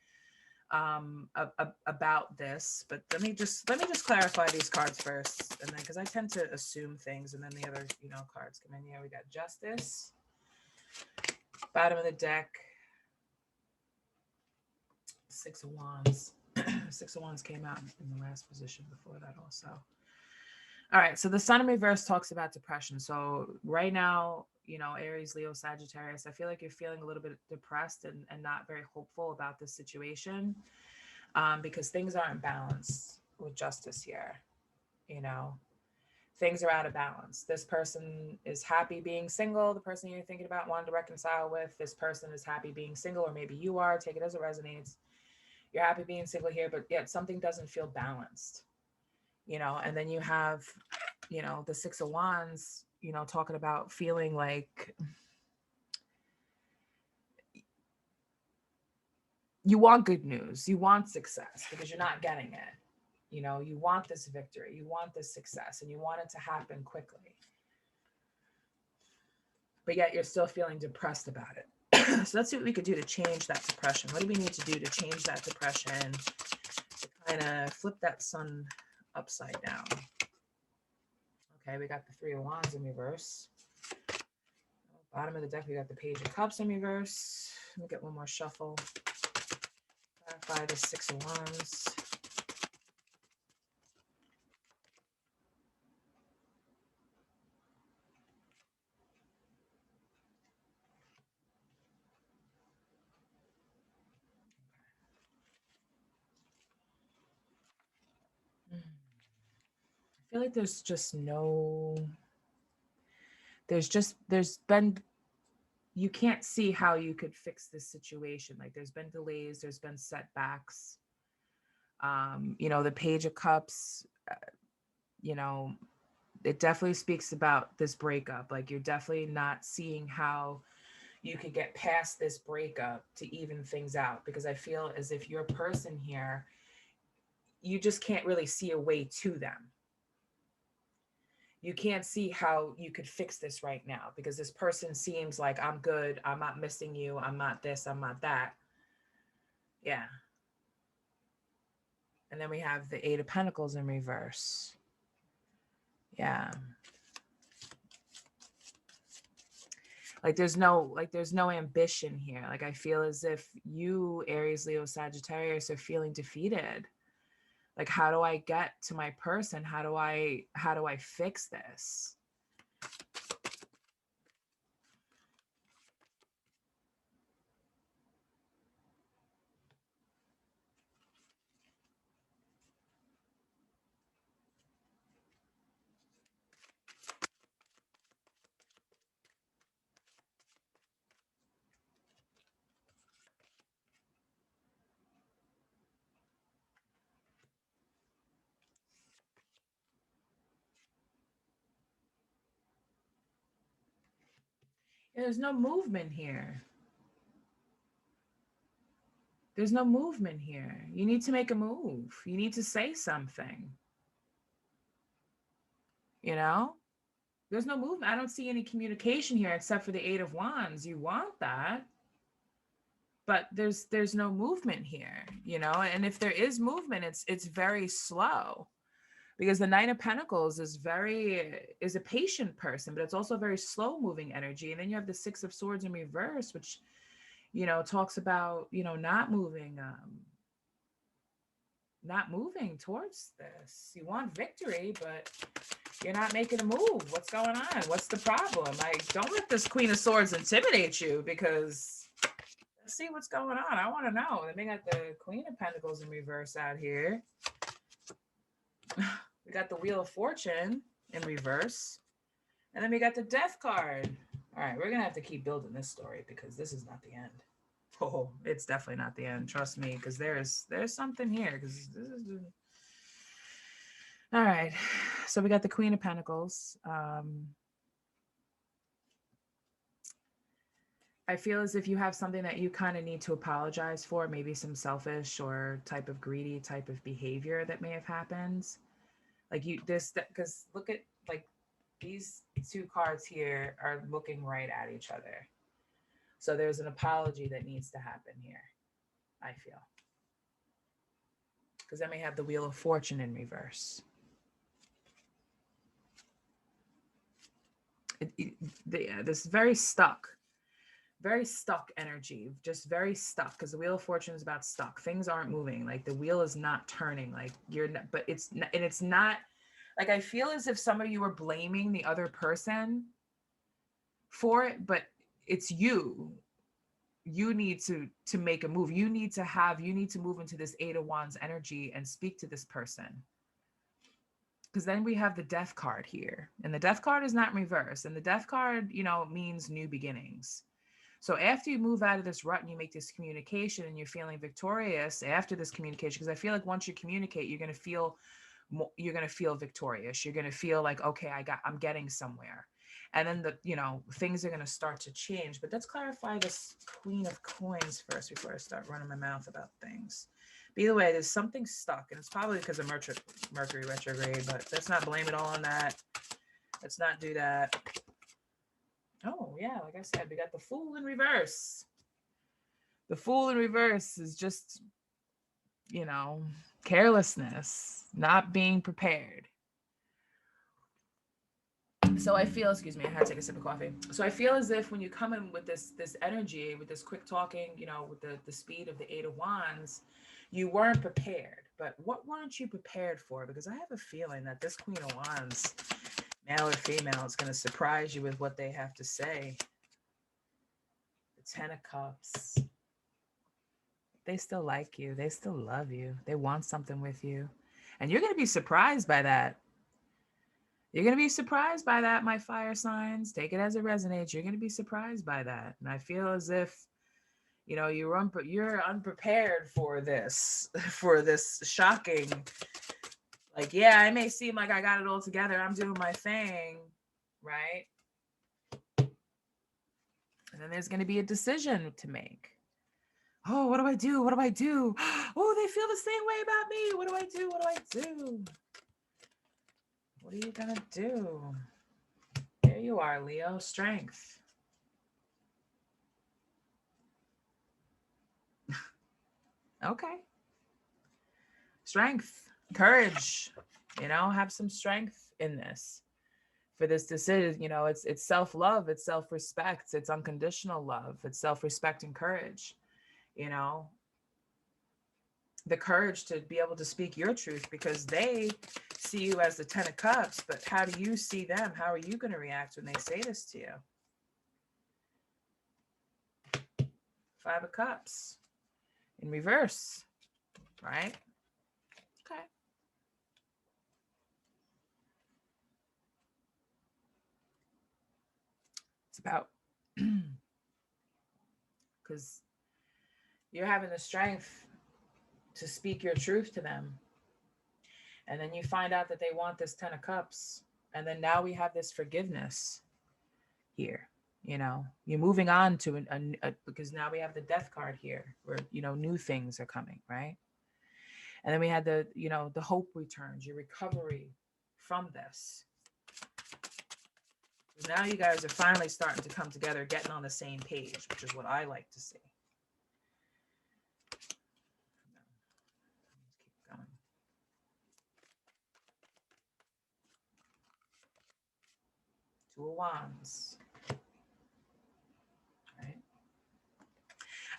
about this, but let me just clarify these cards first, and then, because I tend to assume things, and then the other cards come in here. We got Justice, bottom of the deck, 6 of Wands. 6 of Wands came out in the last position before that also. All right, so the Sun in reverse talks about depression. So right now, Aries, Leo, Sagittarius, I feel like you're feeling a little bit depressed and not very hopeful about this situation. because things aren't balanced with justice here. You know, things are out of balance. This person is happy being single. The person you're thinking about wanting to reconcile with, this person is happy being single, or maybe you are. Take it as it resonates. You're happy being single here, but yet something doesn't feel balanced. You know, and then you have, you know, the Six of Wands, you know, talking about feeling like you want good news, you want success because you're not getting it. You know, you want this victory, you want this success, and you want it to happen quickly. But yet you're still feeling depressed about it. So let's see what we could do to change that depression. What do we need to do to change that depression, to kind of flip that sun upside down? Okay, we got the Three of Wands in reverse. Bottom of the deck, we got the Page of Cups in reverse. Let me get one more shuffle. Clarify the Six of Wands. I feel like there's just no, there's been, you can't see how you could fix this situation. Like there's been delays, there's been setbacks. You know, the Page of Cups, you know, it definitely speaks about this breakup. Like you're definitely not seeing how you could get past this breakup to even things out, because I feel as if your person here, you just can't really see a way to them. You can't see how you could fix this right now because this person seems like, I'm good, I'm not missing you, I'm not this, I'm not that. Yeah. And then we have the Eight of Pentacles in reverse. Yeah. There's no ambition here. Like I feel as if you, Aries, Leo, Sagittarius, are feeling defeated. Like, how do I get to my person? How do I fix this? There's no movement here. There's no movement here. You need to make a move. You need to say something. You know? There's no movement. I don't see any communication here except for the Eight of Wands. You want that, but there's no movement here, you know? And if there is movement, it's very slow. Because the Nine of Pentacles is a patient person, but it's also a very slow moving energy. And then you have the Six of Swords in reverse, which, you know, talks about, you know, not moving towards this. You want victory, but you're not making a move. What's going on? What's the problem? Don't let this Queen of Swords intimidate you, because let's see what's going on. I want to know. Then we got the Queen of Pentacles in reverse out here. We got the Wheel of Fortune in reverse. And then we got the Death card. All right, we're going to have to keep building this story because this is not the end. Oh, it's definitely not the end. Trust me, because there's something here. Because this is... All right, so we got the Queen of Pentacles. I feel as if you have something that you kind of need to apologize for, maybe some selfish or type of greedy type of behavior that may have happened. Like because look at, like, these two cards here are looking right at each other. So there's an apology that needs to happen here, I feel. Because then we have the Wheel of Fortune in reverse. This is very stuck energy, just very stuck, because the Wheel of Fortune is about stuck. Things aren't moving. Like the wheel is not turning. Like you're not, but it's not, and it's not, like, I feel as if some of you are blaming the other person for it, but it's you. you need to make a move. You need to move into this Eight of Wands energy and speak to this person. Because then we have the Death card here, and the Death card is not in reverse, and the Death card, means new beginnings. So after you move out of this rut and you make this communication and you're feeling victorious after this communication, because I feel like once you communicate, you're going to feel victorious. You're going to feel like, okay, I'm getting somewhere. And then things are going to start to change. But let's clarify this Queen of Coins first before I start running my mouth about things. By the way, there's something stuck, and it's probably because of Mercury retrograde, but let's not blame it all on that. Let's not do that. Oh, yeah, like I said, we got the Fool in reverse. The Fool in reverse is just, carelessness, not being prepared. So I feel, excuse me, I had to take a sip of coffee. So I feel as if when you come in with this energy, with this quick talking, with the speed of the Eight of Wands, you weren't prepared. But what weren't you prepared for? Because I have a feeling that this Queen of Wands, male or female, is going to surprise you with what they have to say. The Ten of Cups. They still like you. They still love you. They want something with you. And you're going to be surprised by that. You're going to be surprised by that, my fire signs. Take it as it resonates. You're going to be surprised by that. And I feel as if, you're unprepared for this shocking, like, yeah, I may seem like I got it all together. I'm doing my thing, right? And then there's going to be a decision to make. Oh, what do I do? What do I do? Oh, they feel the same way about me. What do I do? What do I do? What are you going to do? There you are, Leo. Strength. Okay. Strength. Courage. Have some strength in this. For this decision, it's self-love, it's self-respect, it's unconditional love, it's self-respect and courage. The courage to be able to speak your truth, because they see you as the Ten of Cups, but how do you see them? How are you going to react when they say this to you? Five of Cups in reverse, right? Okay. It's about, because you're having the strength to speak your truth to them. And then you find out that they want this Ten of Cups. And then now we have this forgiveness here. You're moving on to because now we have the Death card here where, new things are coming, right? And then we had the hope returns, your recovery from this. Now you guys are finally starting to come together, getting on the same page, which is what I like to see. Two of Wands. Right?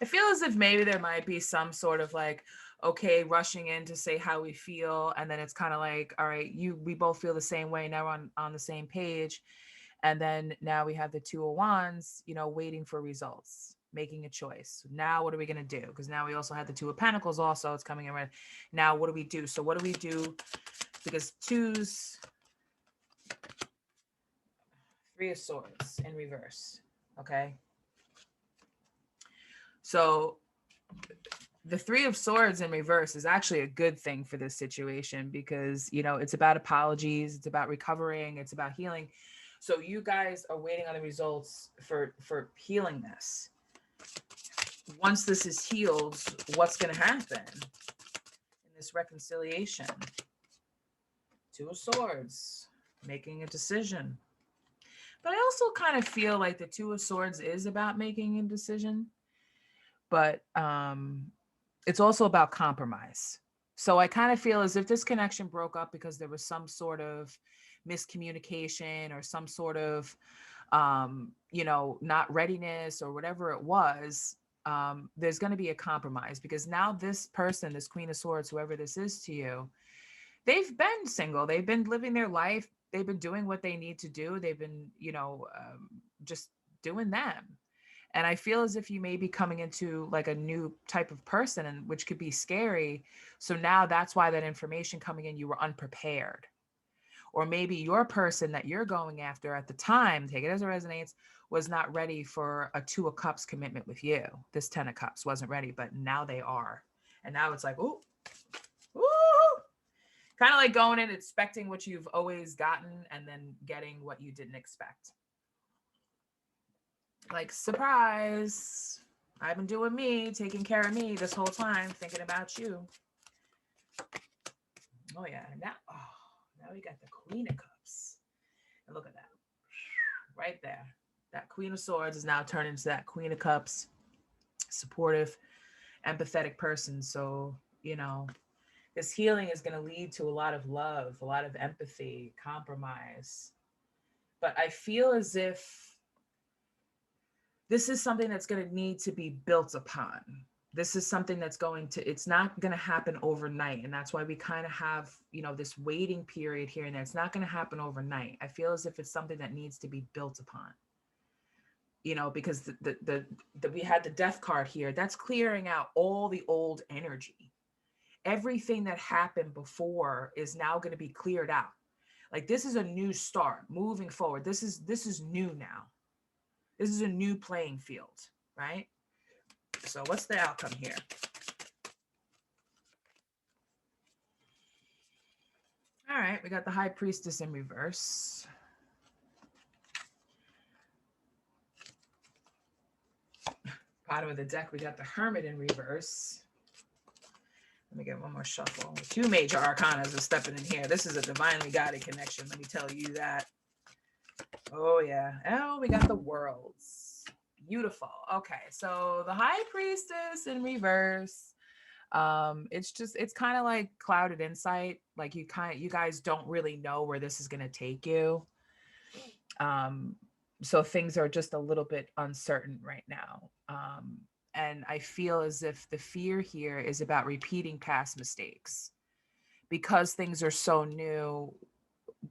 I feel as if maybe there might be some sort of like, okay, rushing in to say how we feel, and then it's kind of like, all right, we both feel the same way. Now we're on the same page. And then now we have the Two of Wands, waiting for results, making a choice. Now what are we going to do? Because now we also have the Two of Pentacles also. It's coming in red. Now what do we do? So what do we do? Because Three of Swords in reverse. Okay. So the Three of Swords in reverse is actually a good thing for this situation, because, it's about apologies. It's about recovering. It's about healing. So you guys are waiting on the results for healing this. Once this is healed, what's going to happen in this reconciliation? Two of Swords, making a decision. But I also kind of feel like the Two of Swords is about making a decision, but it's also about compromise. So I kind of feel as if this connection broke up because there was some sort of miscommunication or some sort of, not readiness or whatever it was. There's going to be a compromise, because now this person, this Queen of Swords, whoever this is to you, they've been single. They've been living their life. They've been doing what they need to do. They've been, just doing them. And I feel as if you may be coming into like a new type of person, and which could be scary. So now that's why that information coming in, you were unprepared. Or maybe your person that you're going after at the time, take it as it resonates, was not ready for a 2 of Cups commitment with you. This 10 of Cups wasn't ready, but now they are. And now it's like, ooh, ooh, kind of like going in expecting what you've always gotten and then getting what you didn't expect. Like, surprise, I've been doing me, taking care of me this whole time, thinking about you. Oh yeah, now we got the Queen of Cups. And look at that. Right there. That Queen of Swords is now turned into that Queen of Cups, supportive, empathetic person. So, this healing is going to lead to a lot of love, a lot of empathy, compromise. But I feel as if this is something that's going to need to be built upon. This is something that's it's not going to happen overnight. And that's why we kind of have, this waiting period here and there. It's not going to happen overnight. I feel as if it's something that needs to be built upon. Because we had the Death card here. That's clearing out all the old energy. Everything that happened before is now going to be cleared out. Like, this is a new start moving forward. This is new now. This is a new playing field, right? So what's the outcome here? All right, we got the High Priestess in reverse. Bottom of the deck, we got the Hermit in reverse. Let me get one more shuffle. 2 major arcanas are stepping in here. This is a divinely guided connection, let me tell you that. Oh, yeah. Oh, we got the Worlds. Beautiful. Okay, so the High Priestess in reverse. It's kind of like clouded insight. Like, you guys don't really know where this is going to take you. So things are just a little bit uncertain right now. And I feel as if the fear here is about repeating past mistakes, because things are so new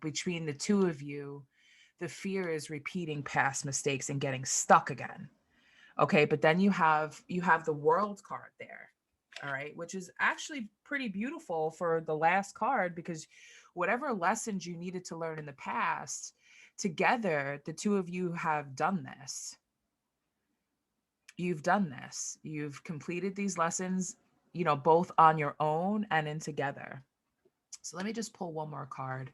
between the 2 of you. The fear is repeating past mistakes and getting stuck again. Okay, but then you have the World card there. All right, which is actually pretty beautiful for the last card, because whatever lessons you needed to learn in the past, together, the 2 of you have done this. You've done this. You've completed these lessons, both on your own and in together. So let me just pull one more card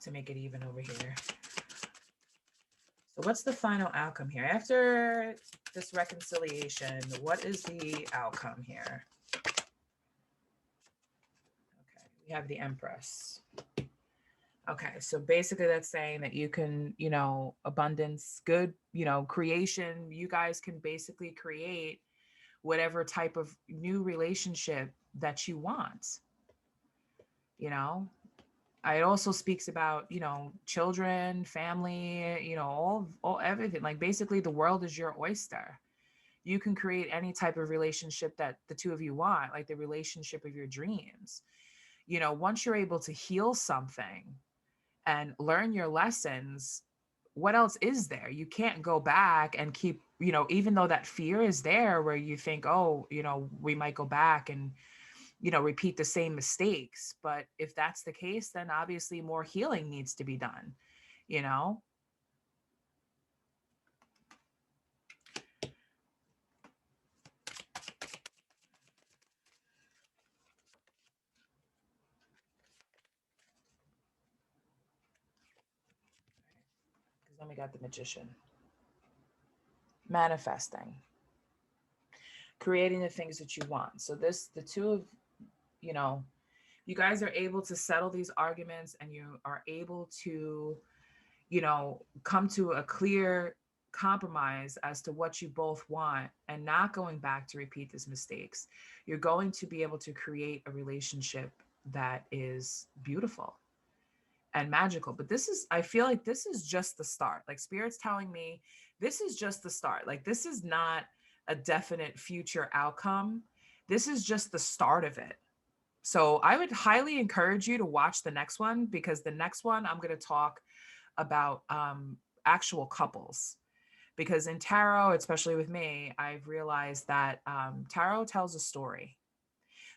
to make it even over here. So what's the final outcome here? After this reconciliation, what is the outcome here? Okay, we have the Empress. Okay, so basically that's saying that you can, abundance, good, creation, you guys can basically create whatever type of new relationship that you want. It also speaks about, children, family, all everything. Like, basically the world is your oyster. You can create any type of relationship that the 2 of you want, like the relationship of your dreams. Once you're able to heal something and learn your lessons, what else is there? You can't go back and keep, even though that fear is there where you think, oh, we might go back and, repeat the same mistakes. But if that's the case, then obviously more healing needs to be done, Because then we got the Magician. Manifesting. Creating the things that you want. So the 2 of, you guys are able to settle these arguments, and you are able to, come to a clear compromise as to what you both want, and not going back to repeat these mistakes. You're going to be able to create a relationship that is beautiful and magical. But I feel like this is just the start. Like, Spirit's telling me this is just the start. Like, this is not a definite future outcome. This is just the start of it. So I would highly encourage you to watch the next one, because the next one I'm going to talk about actual couples. Because in tarot, especially with me, I've realized that tarot tells a story.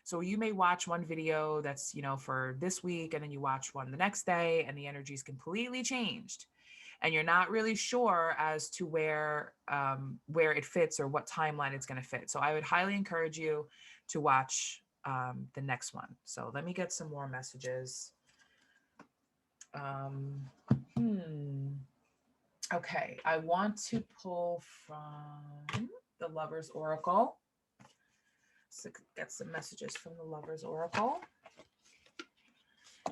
So you may watch one video that's, for this week, and then you watch one the next day, and the energy is completely changed. And you're not really sure as to where it fits or what timeline it's going to fit. So I would highly encourage you to watch the next one. So let me get some more messages. Okay, I want to pull from the Lover's Oracle. So get some messages from the Lover's Oracle.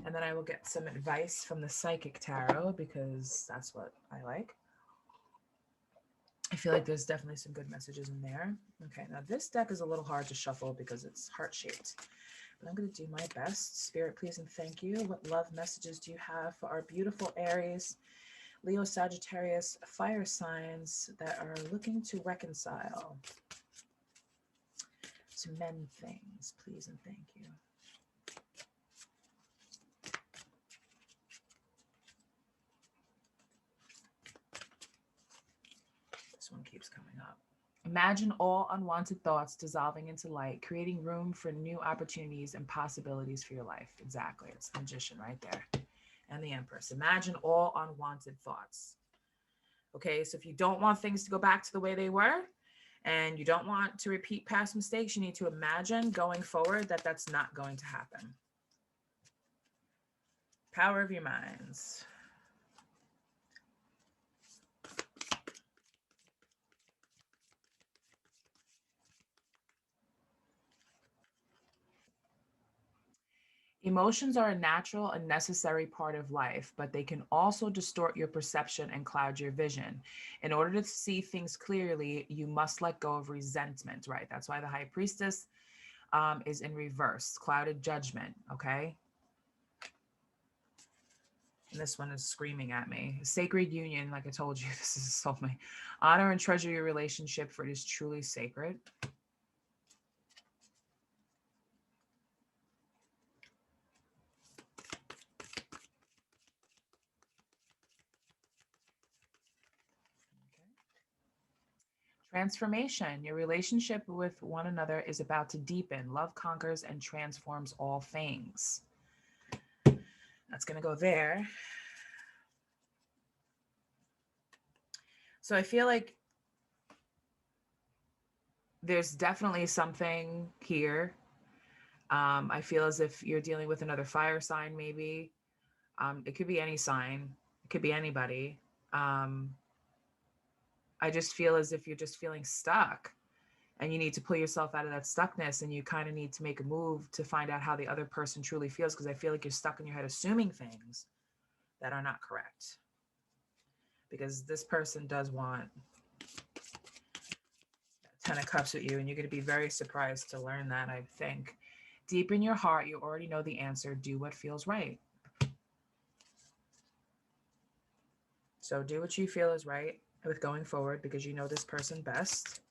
And then I will get some advice from the Psychic Tarot, because that's what I like. I feel like there's definitely some good messages in there. Okay, now this deck is a little hard to shuffle because it's heart-shaped. But I'm going to do my best. Spirit, please and thank you. What love messages do you have for our beautiful Aries, Leo, Sagittarius, fire signs that are looking to reconcile, to mend things, please and thank you. This one keeps coming up. Imagine all unwanted thoughts dissolving into light, creating room for new opportunities and possibilities for your life. Exactly. It's the Magician right there. And the Empress. Imagine all unwanted thoughts. Okay, so if you don't want things to go back to the way they were, and you don't want to repeat past mistakes, you need to imagine going forward that that's not going to happen. Power of your minds. Emotions are a natural and necessary part of life, but they can also distort your perception and cloud your vision. In order to see things clearly, you must let go of resentment, right? That's why the High Priestess is in reverse, clouded judgment, okay? And this one is screaming at me. Sacred union, like I told you, this is a soulmate. Honor and treasure your relationship, for it is truly sacred. Transformation. Your relationship with one another is about to deepen. Love conquers and transforms all things. That's going to go there. So I feel like there's definitely something here. I feel as if you're dealing with another fire sign, maybe. It could be any sign. It could be anybody. I just feel as if you're just feeling stuck, and you need to pull yourself out of that stuckness, and you kind of need to make a move to find out how the other person truly feels, because I feel like you're stuck in your head assuming things that are not correct, because this person does want 10 of Cups with you, and you're going to be very surprised to learn that, I think. Deep in your heart, you already know the answer. Do what feels right. So do what you feel is right with going forward, because you know this person best.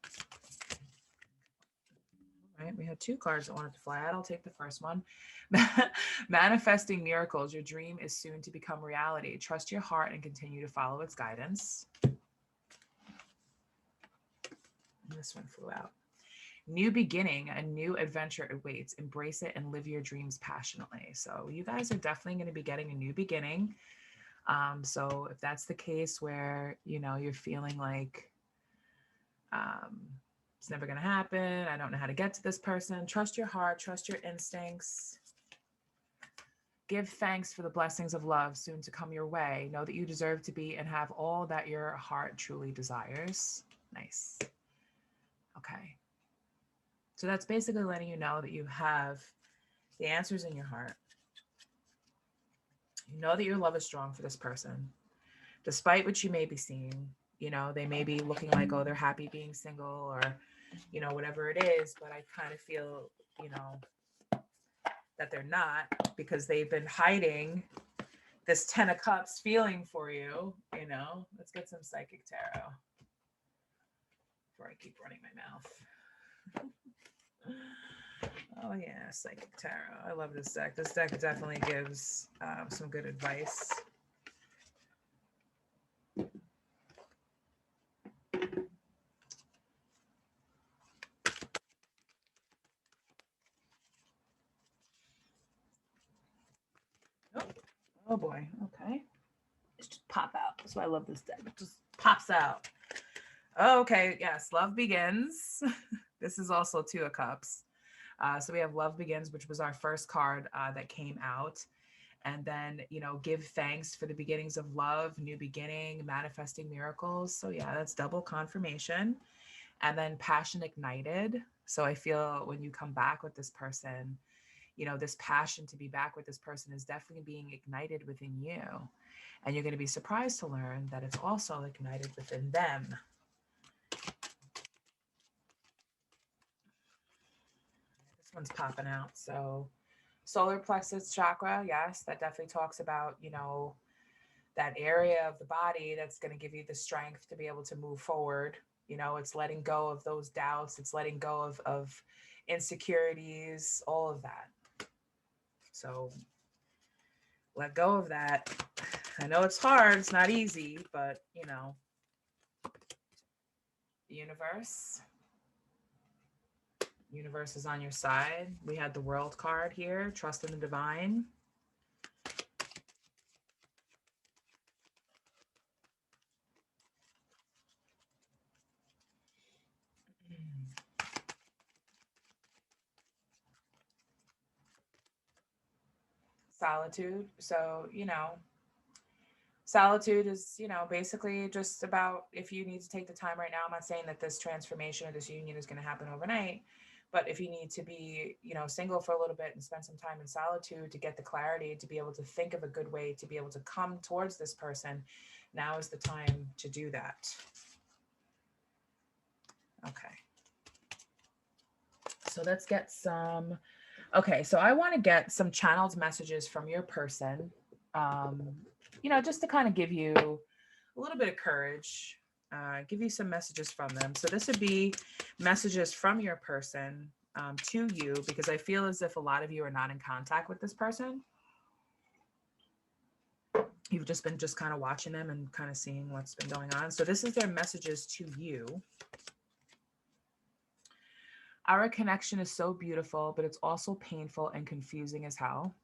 Right, we had two cards that wanted to fly out. I'll take the first one. Manifesting miracles. Your dream is soon to become reality. Trust your heart and continue to follow its guidance. And this one flew out. New beginning, a new adventure awaits. Embrace it and live your dreams passionately. So you guys are definitely going to be getting a new beginning. So if that's the case where, you're feeling like it's never going to happen, I don't know how to get to this person, trust your heart, trust your instincts. Give thanks for the blessings of love soon to come your way. Know that you deserve to be and have all that your heart truly desires. Nice. Okay. So that's basically letting you know that you have the answers in your heart. You know that your love is strong for this person. Despite what you may be seeing, they may be looking like, oh, they're happy being single, or, whatever it is. But I kind of feel, that they're not, because they've been hiding this 10 of Cups feeling for you, Let's get some Psychic Tarot before I keep running my mouth. Oh yeah, Psychic Tarot. I love this deck. This deck definitely gives some good advice. Oh boy. Okay. Let's just pop out. That's why I love this deck. It just pops out. Okay. Yes. Love begins. This is also Two of Cups. So we have Love Begins, which was our first card that came out. And then, give thanks for the beginnings of love, new beginning, manifesting miracles. So yeah, that's double confirmation. And then passion ignited. So I feel when you come back with this person, this passion to be back with this person is definitely being ignited within you. And you're going to be surprised to learn that it's also ignited within them. This one's popping out. So solar plexus chakra, yes, that definitely talks about, that area of the body that's going to give you the strength to be able to move forward. It's letting go of those doubts. It's letting go of insecurities, all of that. So let go of that. I know it's hard. It's not easy, but the universe is on your side. We had the World card here, trust in the divine. Solitude. So, solitude is, basically just about if you need to take the time right now. I'm not saying that this transformation or this union is going to happen overnight, but if you need to be, single for a little bit and spend some time in solitude to get the clarity, to be able to think of a good way to be able to come towards this person, now is the time to do that. Okay. So let's get some. Okay, so I want to get some channeled messages from your person, just to kind of give you a little bit of courage, give you some messages from them. So this would be messages from your person to you, because I feel as if a lot of you are not in contact with this person. You've just been kind of watching them and kind of seeing what's been going on. So this is their messages to you. Our connection is so beautiful, but it's also painful and confusing as hell.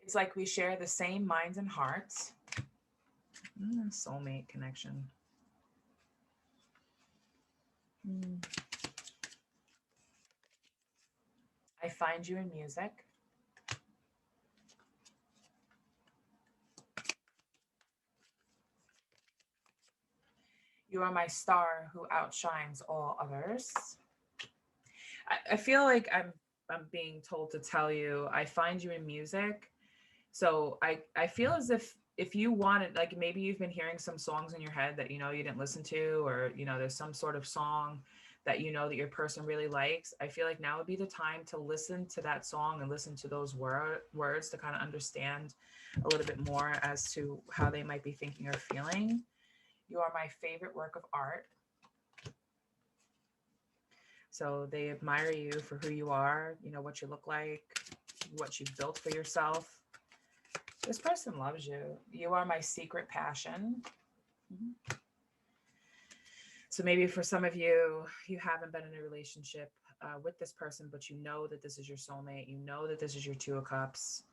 It's like we share the same minds and hearts. Soulmate connection. I find you in music. You are my star who outshines all others. I feel like I'm being told to tell you, I find you in music. So I feel as if you wanted, like maybe you've been hearing some songs in your head that you didn't listen to, or there's some sort of song that that your person really likes. I feel like now would be the time to listen to that song and listen to those words to kind of understand a little bit more as to how they might be thinking or feeling. You are my favorite work of art. So they admire you for who you are, what you look like, what you've built for yourself. This person loves you. You are my secret passion. Mm-hmm. So maybe for some of you, you haven't been in a relationship with this person, but you know that this is your soulmate. You know that this is your Two of Cups.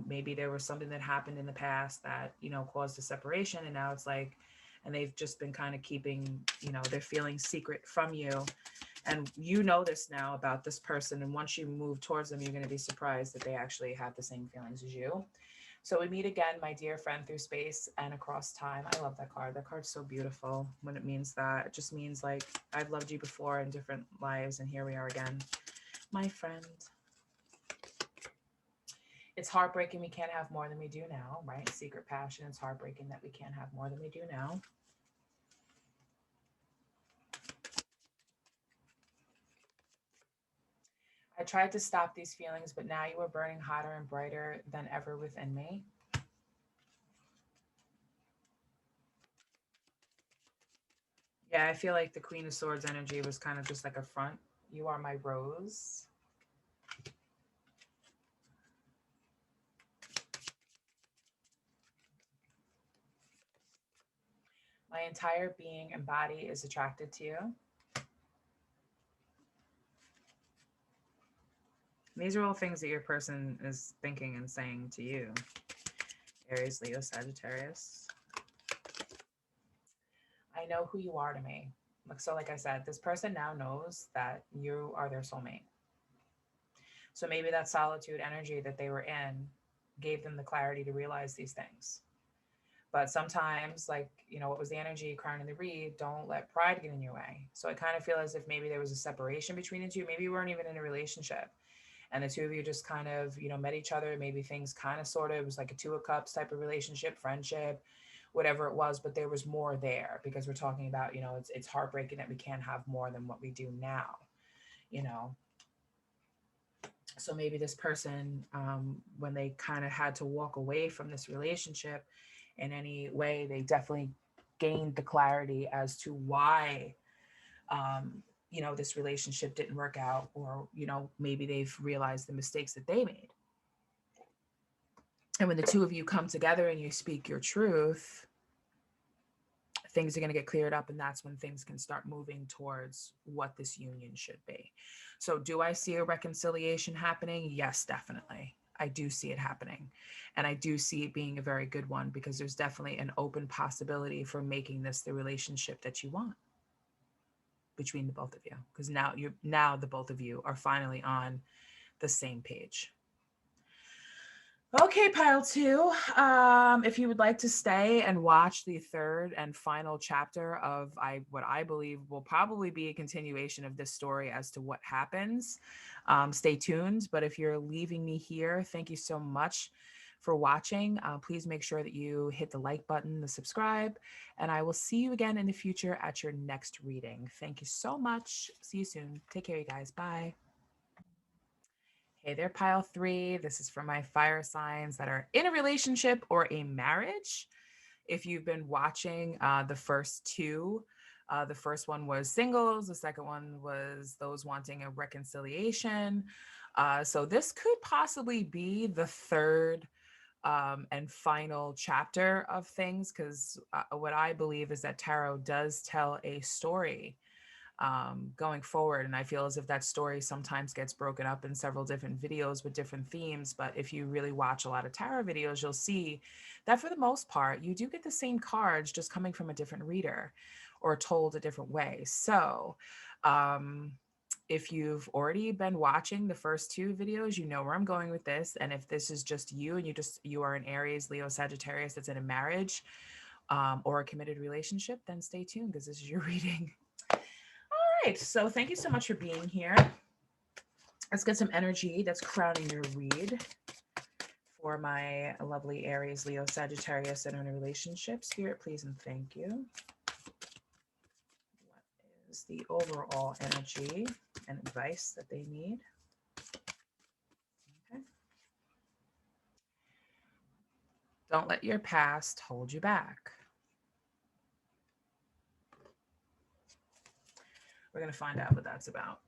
Maybe there was something that happened in the past that, caused a separation. And now it's like, and they've just been kind of keeping, their feelings secret from you. And you know this now about this person. And once you move towards them, you're going to be surprised that they actually have the same feelings as you. So we meet again, my dear friend, through space and across time. I love that card. That card's so beautiful when it means that. It just means like I've loved you before in different lives, and here we are again, my friend. It's heartbreaking we can't have more than we do now, right? Secret passion. It's heartbreaking that we can't have more than we do now. I tried to stop these feelings, but now you are burning hotter and brighter than ever within me. Yeah, I feel like the Queen of Swords energy was kind of just like a front. You are my rose. My entire being and body is attracted to you. These are all things that your person is thinking and saying to you. Aries, Leo, Sagittarius. I know who you are to me. Like I said, this person now knows that you are their soulmate. So maybe that solitude energy that they were in gave them the clarity to realize these things. But sometimes, like, what was the energy crying in the read? Don't let pride get in your way. So I kind of feel as if maybe there was a separation between the two. Maybe you weren't even in a relationship. And the two of you just kind of, met each other. Maybe things kind of sort of, it was like a two of cups type of relationship, friendship, whatever it was. But there was more there because we're talking about, it's heartbreaking that we can't have more than what we do now, you know. So maybe this person, when they kind of had to walk away from this relationship in any way, they definitely gained the clarity as to why, this relationship didn't work out, or, maybe they've realized the mistakes that they made. And when the two of you come together and you speak your truth, things are going to get cleared up, and that's when things can start moving towards what this union should be. So do I see a reconciliation happening? Yes, definitely. I do see it happening, and I do see it being a very good one, because there's definitely an open possibility for making this the relationship that you want between the both of you, because now the both of you are finally on the same page. Okay, pile two. If you would like to stay and watch the third and final chapter of what I believe will probably be a continuation of this story as to what happens, stay tuned. But if you're leaving me here, thank you so much for watching. Please make sure that you hit the like button, the subscribe, and I will see you again in the future at your next reading. Thank you so much. See you soon. Take care, you guys. Bye. Hey there, pile three. This is for my fire signs that are in a relationship or a marriage. If you've been watching the first two, the first one was singles. The second one was those wanting a reconciliation. So this could possibly be the third and final chapter of things, because what I believe is that tarot does tell a story going forward. And I feel as if that story sometimes gets broken up in several different videos with different themes. But if you really watch a lot of tarot videos, you'll see that for the most part, you do get the same cards just coming from a different reader or told a different way. So if you've already been watching the first two videos, you know where I'm going with this. And if this is just you and you are an Aries, Leo, Sagittarius that's in a marriage or a committed relationship, then stay tuned, because this is your reading. Right, so thank you so much for being here. Let's get some energy that's crowning your read for my lovely Aries, Leo, Sagittarius, and in a relationship. Spirit, please and thank you. What is the overall energy and advice that they need? Okay. Don't let your past hold you back. We're going to find out what that's about.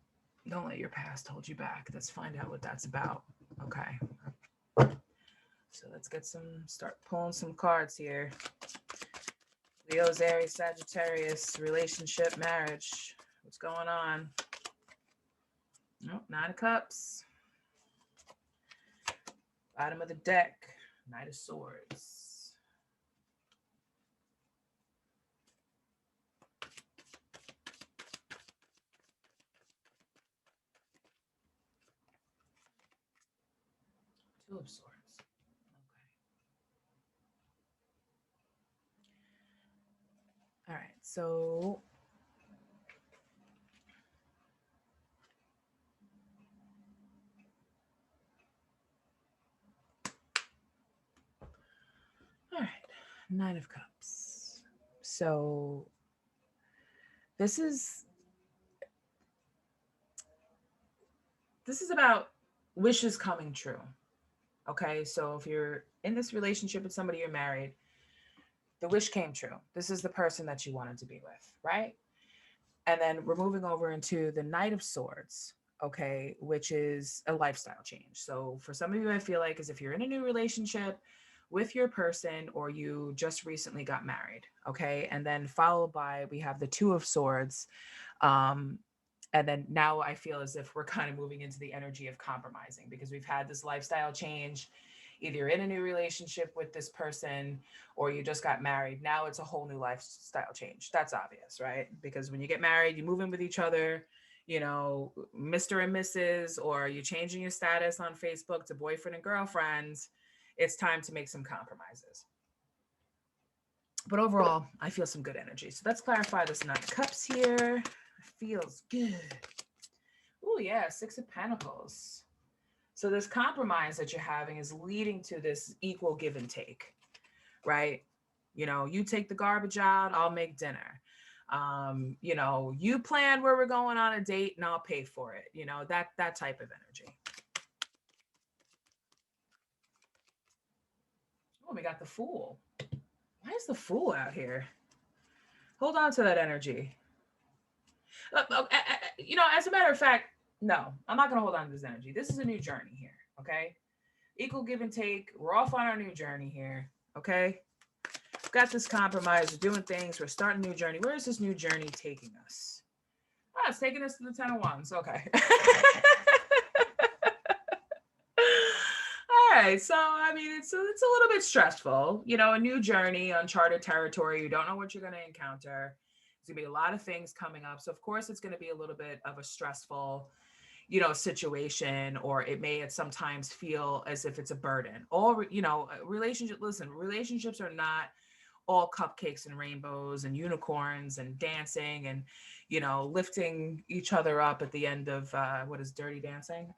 Don't let your past hold you back. Let's find out what that's about. Okay. So let's start pulling some cards here. Leo's, Aries, Sagittarius, relationship, marriage. What's going on? Nope, Nine of Cups. Bottom of the deck, Knight of Swords. Two of Swords. Okay. All right, so all right, Nine of Cups. So this is about wishes coming true. Okay, so if you're in this relationship with somebody, you're married, the wish came true. This is the person that you wanted to be with, right? And then we're moving over into the Knight of Swords, okay, which is a lifestyle change. So for some of you, I feel like as if you're in a new relationship with your person, or you just recently got married, okay? And then followed by, we have the Two of Swords. And then now I feel as if we're kind of moving into the energy of compromising because we've had this lifestyle change. Either you're in a new relationship with this person or you just got married. Now it's a whole new lifestyle change. That's obvious, right? Because when you get married, you move in with each other, you know, Mr. and Mrs., or you're changing your status on Facebook to boyfriend and girlfriends. It's time to make some compromises. But overall, I feel some good energy. So let's clarify this Nine of Cups here. Feels good. Oh, yeah, Six of Pentacles. So this compromise that you're having is leading to this equal give and take, right? You know, you take the garbage out, I'll make dinner. You know, you plan where we're going on a date and I'll pay for it. You know, that type of energy. Oh, we got the Fool. Why is the Fool out here? Hold on to that energy. You know, as a matter of fact, no, I'm not going to hold on to this energy. This is a new journey here, okay? Equal give and take. We're off on our new journey here, okay? We've got this compromise. We're doing things. We're starting a new journey. Where is this new journey taking us? Oh, it's taking us to the Ten of Wands. Okay. All right. So, I mean, it's a little bit stressful. You know, a new journey, uncharted territory. You don't know what you're going to encounter. There's going to be a lot of things coming up. So, of course, it's going to be a little bit of a stressful, you know, situation, or it may at sometimes feel as if it's a burden. Or, you know, relationships are not all cupcakes and rainbows and unicorns and dancing and, you know, lifting each other up at the end of what is Dirty Dancing?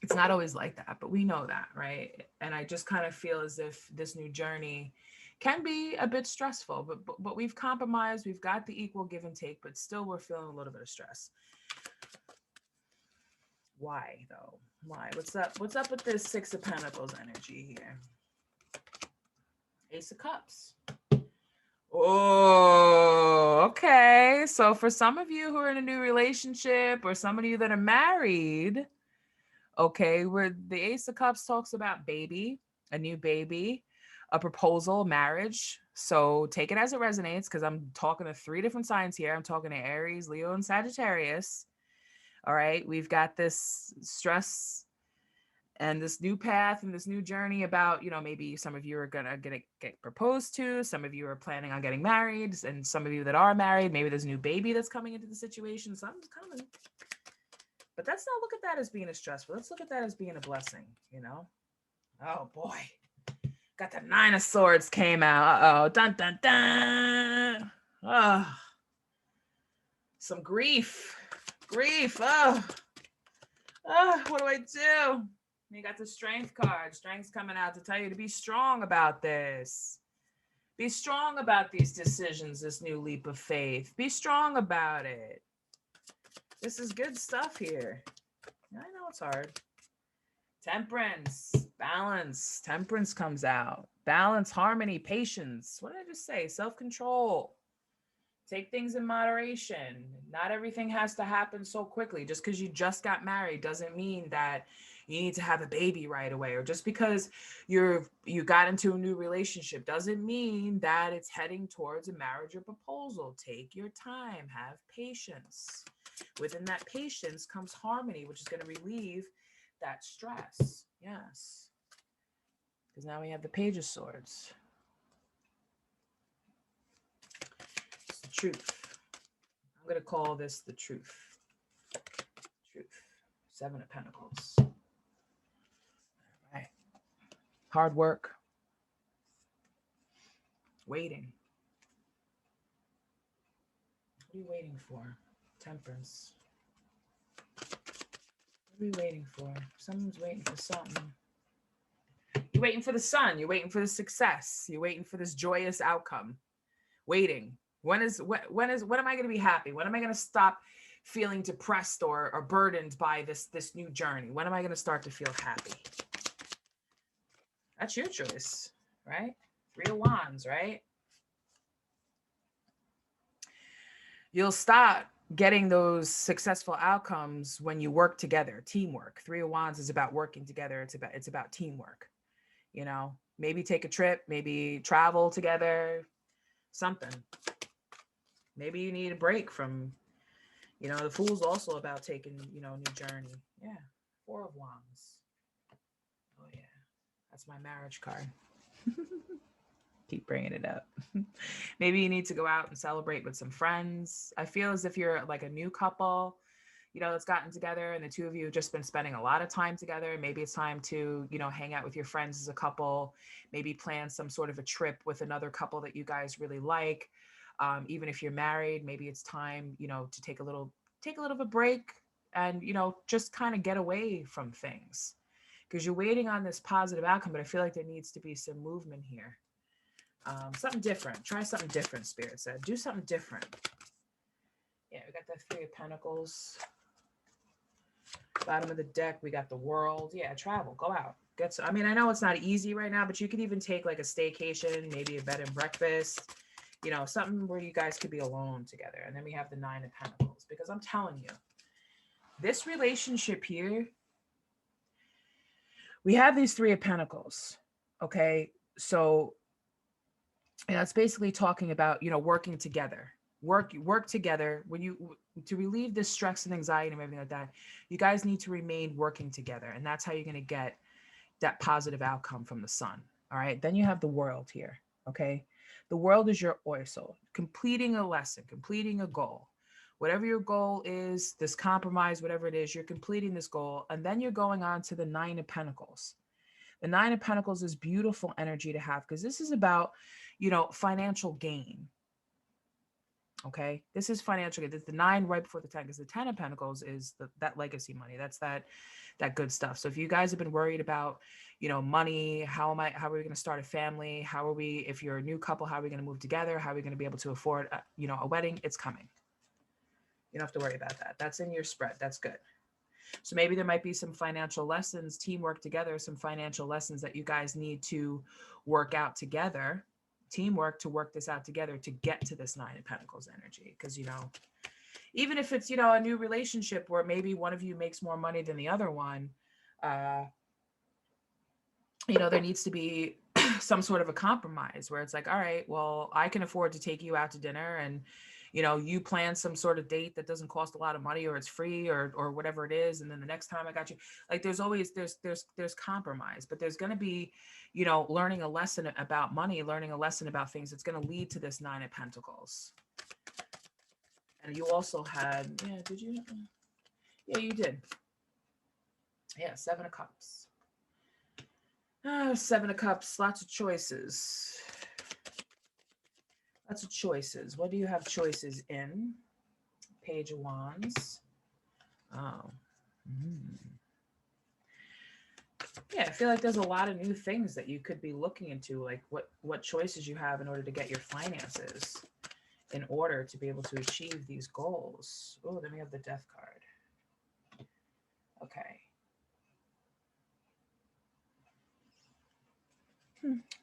It's not always like that, but we know that, right? And I just kind of feel as if this new journey can be a bit stressful, but we've compromised. We've got the equal give and take, but still we're feeling a little bit of stress. Why though? Why? What's up? What's up with this Six of Pentacles energy here? Ace of Cups. Oh, okay. So for some of you who are in a new relationship, or some of you that are married, okay, where the Ace of Cups talks about baby, a new baby, a proposal, marriage. So take it as it resonates, because I'm talking to 3 different signs here. I'm talking to Aries, Leo, and Sagittarius. All right, we've got this stress and this new path and this new journey about, you know, maybe some of you are gonna get proposed to, some of you are planning on getting married, and some of you that are married, maybe there's a new baby that's coming into the situation. Something's coming. But let's not look at that as being a stressful. Let's look at that as being a blessing, you know? Oh boy. Got the Nine of Swords came out. Uh-oh. Dun dun dun. Oh. Some grief. Oh. Oh, what do I do? You got the Strength card. Strength's coming out to tell you to be strong about this. Be strong about these decisions, this new leap of faith. Be strong about it. This is good stuff here. I know it's hard. Temperance, balance. Temperance comes out. Balance, harmony, patience. What did I just say? Self-control. Take things in moderation. Not everything has to happen so quickly. Just because you just got married doesn't mean that you need to have a baby right away. Or just because you got into a new relationship doesn't mean that it's heading towards a marriage or proposal. Take your time. Have patience. Within that patience comes harmony, which is going to relieve that stress. Yes. Because now we have the Page of Swords. It's the truth. I'm going to call this the truth. Truth. 7 of Pentacles. All right. Hard work. Waiting. What are you waiting for? Temperance. What are you waiting for? Someone's waiting for something. You're waiting for the sun. You're waiting for the success. You're waiting for this joyous outcome. Waiting. When am I going to be happy? When am I going to stop feeling depressed or burdened by this new journey? When am I going to start to feel happy? That's your choice, right? 3 of Wands, right? You'll start getting those successful outcomes when you work together. Teamwork. 3 of Wands is about working together. It's about teamwork. You know, maybe take a trip, maybe travel together, something. Maybe you need a break from You know, the Fool's also about taking, you know, a new journey. Yeah. Four of Wands. Oh, yeah. That's my marriage card. Keep bringing it up. Maybe you need to go out and celebrate with some friends. I feel as if you're like a new couple, you know, that's gotten together and the two of you have just been spending a lot of time together. Maybe it's time to, you know, hang out with your friends as a couple, maybe plan some sort of a trip with another couple that you guys really like. Even if you're married, maybe it's time, you know, to take a little of a break and, you know, just kind of get away from things because you're waiting on this positive outcome. But I feel like there needs to be some movement here. Something different. Try something different, Spirit said. Do something different. Yeah, we got that Three of Pentacles. Bottom of the deck, we got the World. Yeah, travel. Go out. Get some, I mean, I know it's not easy right now, but you could even take like a staycation, maybe a bed and breakfast. You know, something where you guys could be alone together. And then we have the Nine of Pentacles. Because I'm telling you, this relationship here, we have these Three of Pentacles. Okay. So it's basically talking about, you know, working together. Work together. When you to relieve this stress and anxiety and everything like that, you guys need to remain working together. And that's how you're going to get that positive outcome from the Sun. All right. Then you have the World here. Okay. The World is your oyster, completing a lesson, completing a goal. Whatever your goal is, this compromise, whatever it is, you're completing this goal. And then you're going on to the Nine of Pentacles. The Nine of Pentacles is beautiful energy to have because this is about, you know, financial gain. Okay, this is financial gain. The nine right before the 10, because the 10 of Pentacles is that legacy money. That's that good stuff. So if you guys have been worried about, you know, money, how are we going to start a family? How are we, if you're a new couple, how are we going to move together? How are we going to be able to afford, you know, a wedding? It's coming. You don't have to worry about that. That's in your spread. That's good. So maybe there might be some financial lessons, teamwork together, some financial lessons that you guys need to work out together, teamwork to work this out together to get to this Nine of Pentacles energy. Because, you know, even if it's, you know, a new relationship where maybe one of you makes more money than the other one, you know, there needs to be some sort of a compromise where it's like, all right, well, I can afford to take you out to dinner and, you know, you plan some sort of date that doesn't cost a lot of money or it's free or whatever it is. And then the next time I got you, like, there's always, there's compromise, but there's going to be, you know, learning a lesson about money, learning a lesson about things that's going to lead to this Nine of Pentacles. And you also had, yeah, did you? Yeah, you did. Yeah, Seven of Cups. Seven of Cups, lots of choices. Lots of choices. What do you have choices in? Page of Wands. Oh. Yeah, I feel like there's a lot of new things that you could be looking into, like what choices you have in order to get your finances in order to be able to achieve these goals. Oh, then we have the Death card. Okay.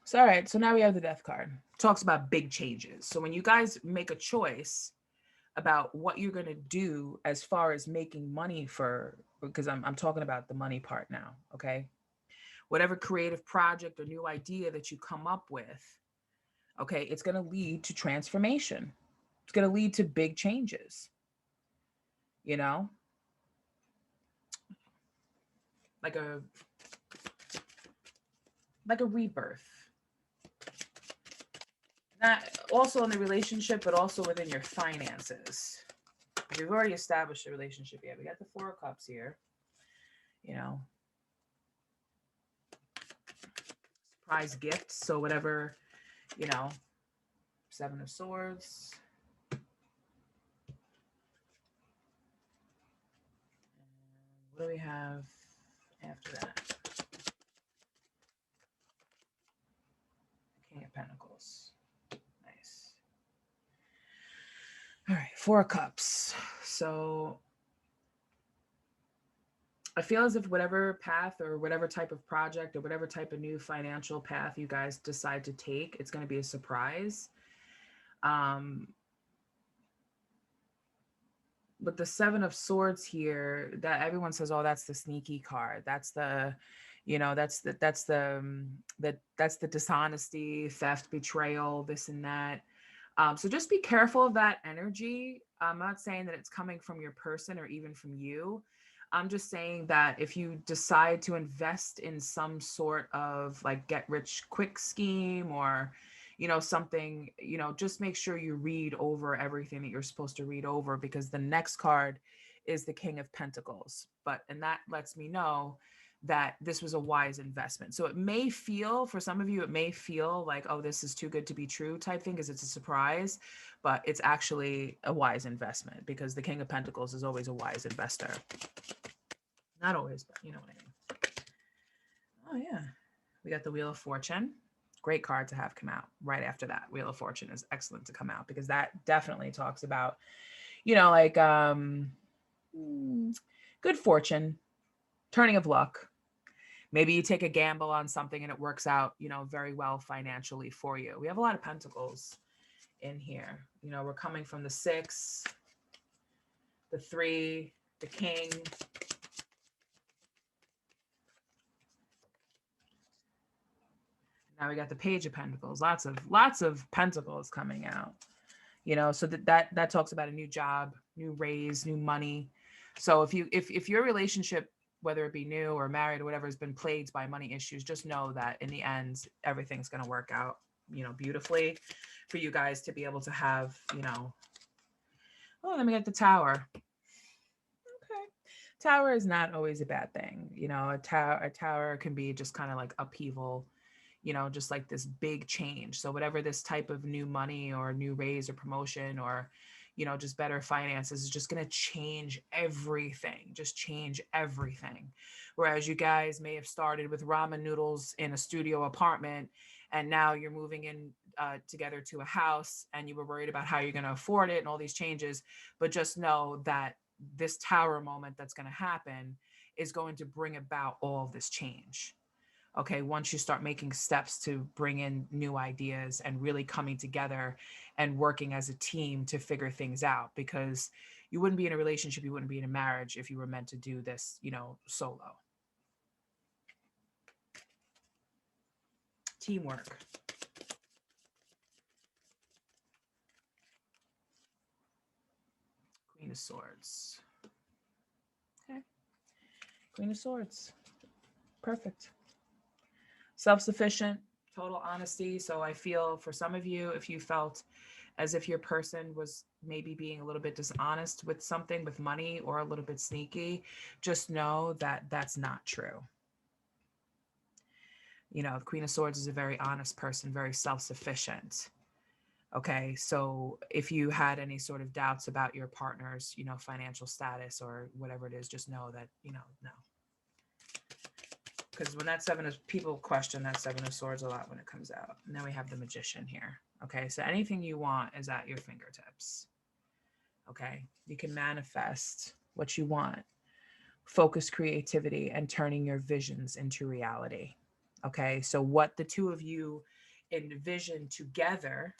So, all right. So now we have the Death card. Talks about big changes. So when you guys make a choice about what you're going to do as far as making money for, because I'm talking about the money part now. Okay. Whatever creative project or new idea that you come up with, okay, it's going to lead to transformation. It's going to lead to big changes, you know, like a rebirth. Not also in the relationship, but also within your finances. We've already established a relationship. Yeah, we got the Four of Cups here. You know, surprise gift. So whatever, you know, Seven of Swords. What do we have after that? King of Pentacles. Nice. All right, Four of Cups. So I feel as if whatever path or whatever type of project or whatever type of new financial path you guys decide to take, it's going to be a surprise. But the Seven of Swords here, that everyone says, oh, that's the sneaky card. That's the, you know, that's the dishonesty, theft, betrayal, this and that. So just be careful of that energy. I'm not saying that it's coming from your person or even from you. I'm just saying that if you decide to invest in some sort of like get rich quick scheme or, something, just make sure you read over everything that you're supposed to read over, because the next card is the King of Pentacles. And that lets me know that this was a wise investment. So it may feel, for some of you, it may feel like, oh, this is too good to be true type thing because it's a surprise, but it's actually a wise investment because the King of Pentacles is always a wise investor. Not always, but you know what I mean. Oh, yeah. We got the Wheel of Fortune. Great card to have come out right after that. Wheel of Fortune is excellent to come out because that definitely talks about, like good fortune, turning of luck. Maybe you take a gamble on something and it works out, very well financially for you. We have a lot of pentacles in here. We're coming from the 6, the 3, the King. Now we got the Page of Pentacles. Lots of pentacles coming out. So that talks about a new job, new raise, new money. So if your relationship, whether it be new or married or whatever, has been plagued by money issues, just know that in the end, everything's going to work out, beautifully for you guys to be able to have, oh, let me get the Tower. Okay. Tower is not always a bad thing. A tower can be just kind of like upheaval, just like this big change. So whatever this type of new money or new raise or promotion or, just better finances is just going to change everything, just change everything. Whereas you guys may have started with ramen noodles in a studio apartment and now you're moving in together to a house and you were worried about how you're going to afford it and all these changes. But just know that this Tower moment that's going to happen is going to bring about all of this change. Okay, once you start making steps to bring in new ideas and really coming together and working as a team to figure things out, because you wouldn't be in a relationship, you wouldn't be in a marriage if you were meant to do this, solo. Teamwork. Queen of Swords. Okay. Queen of Swords. Perfect. Self-sufficient, total honesty. So I feel for some of you, if you felt as if your person was maybe being a little bit dishonest with something, with money, or a little bit sneaky, just know that that's not true. The Queen of Swords is a very honest person, very self-sufficient. Okay, so if you had any sort of doubts about your partner's, financial status or whatever it is, just know that, no. Because when that people question that 7 of Swords a lot when it comes out. And then we have the Magician here. Okay, so anything you want is at your fingertips. Okay, you can manifest what you want. Focus creativity and turning your visions into reality. Okay, so what the two of you envision together,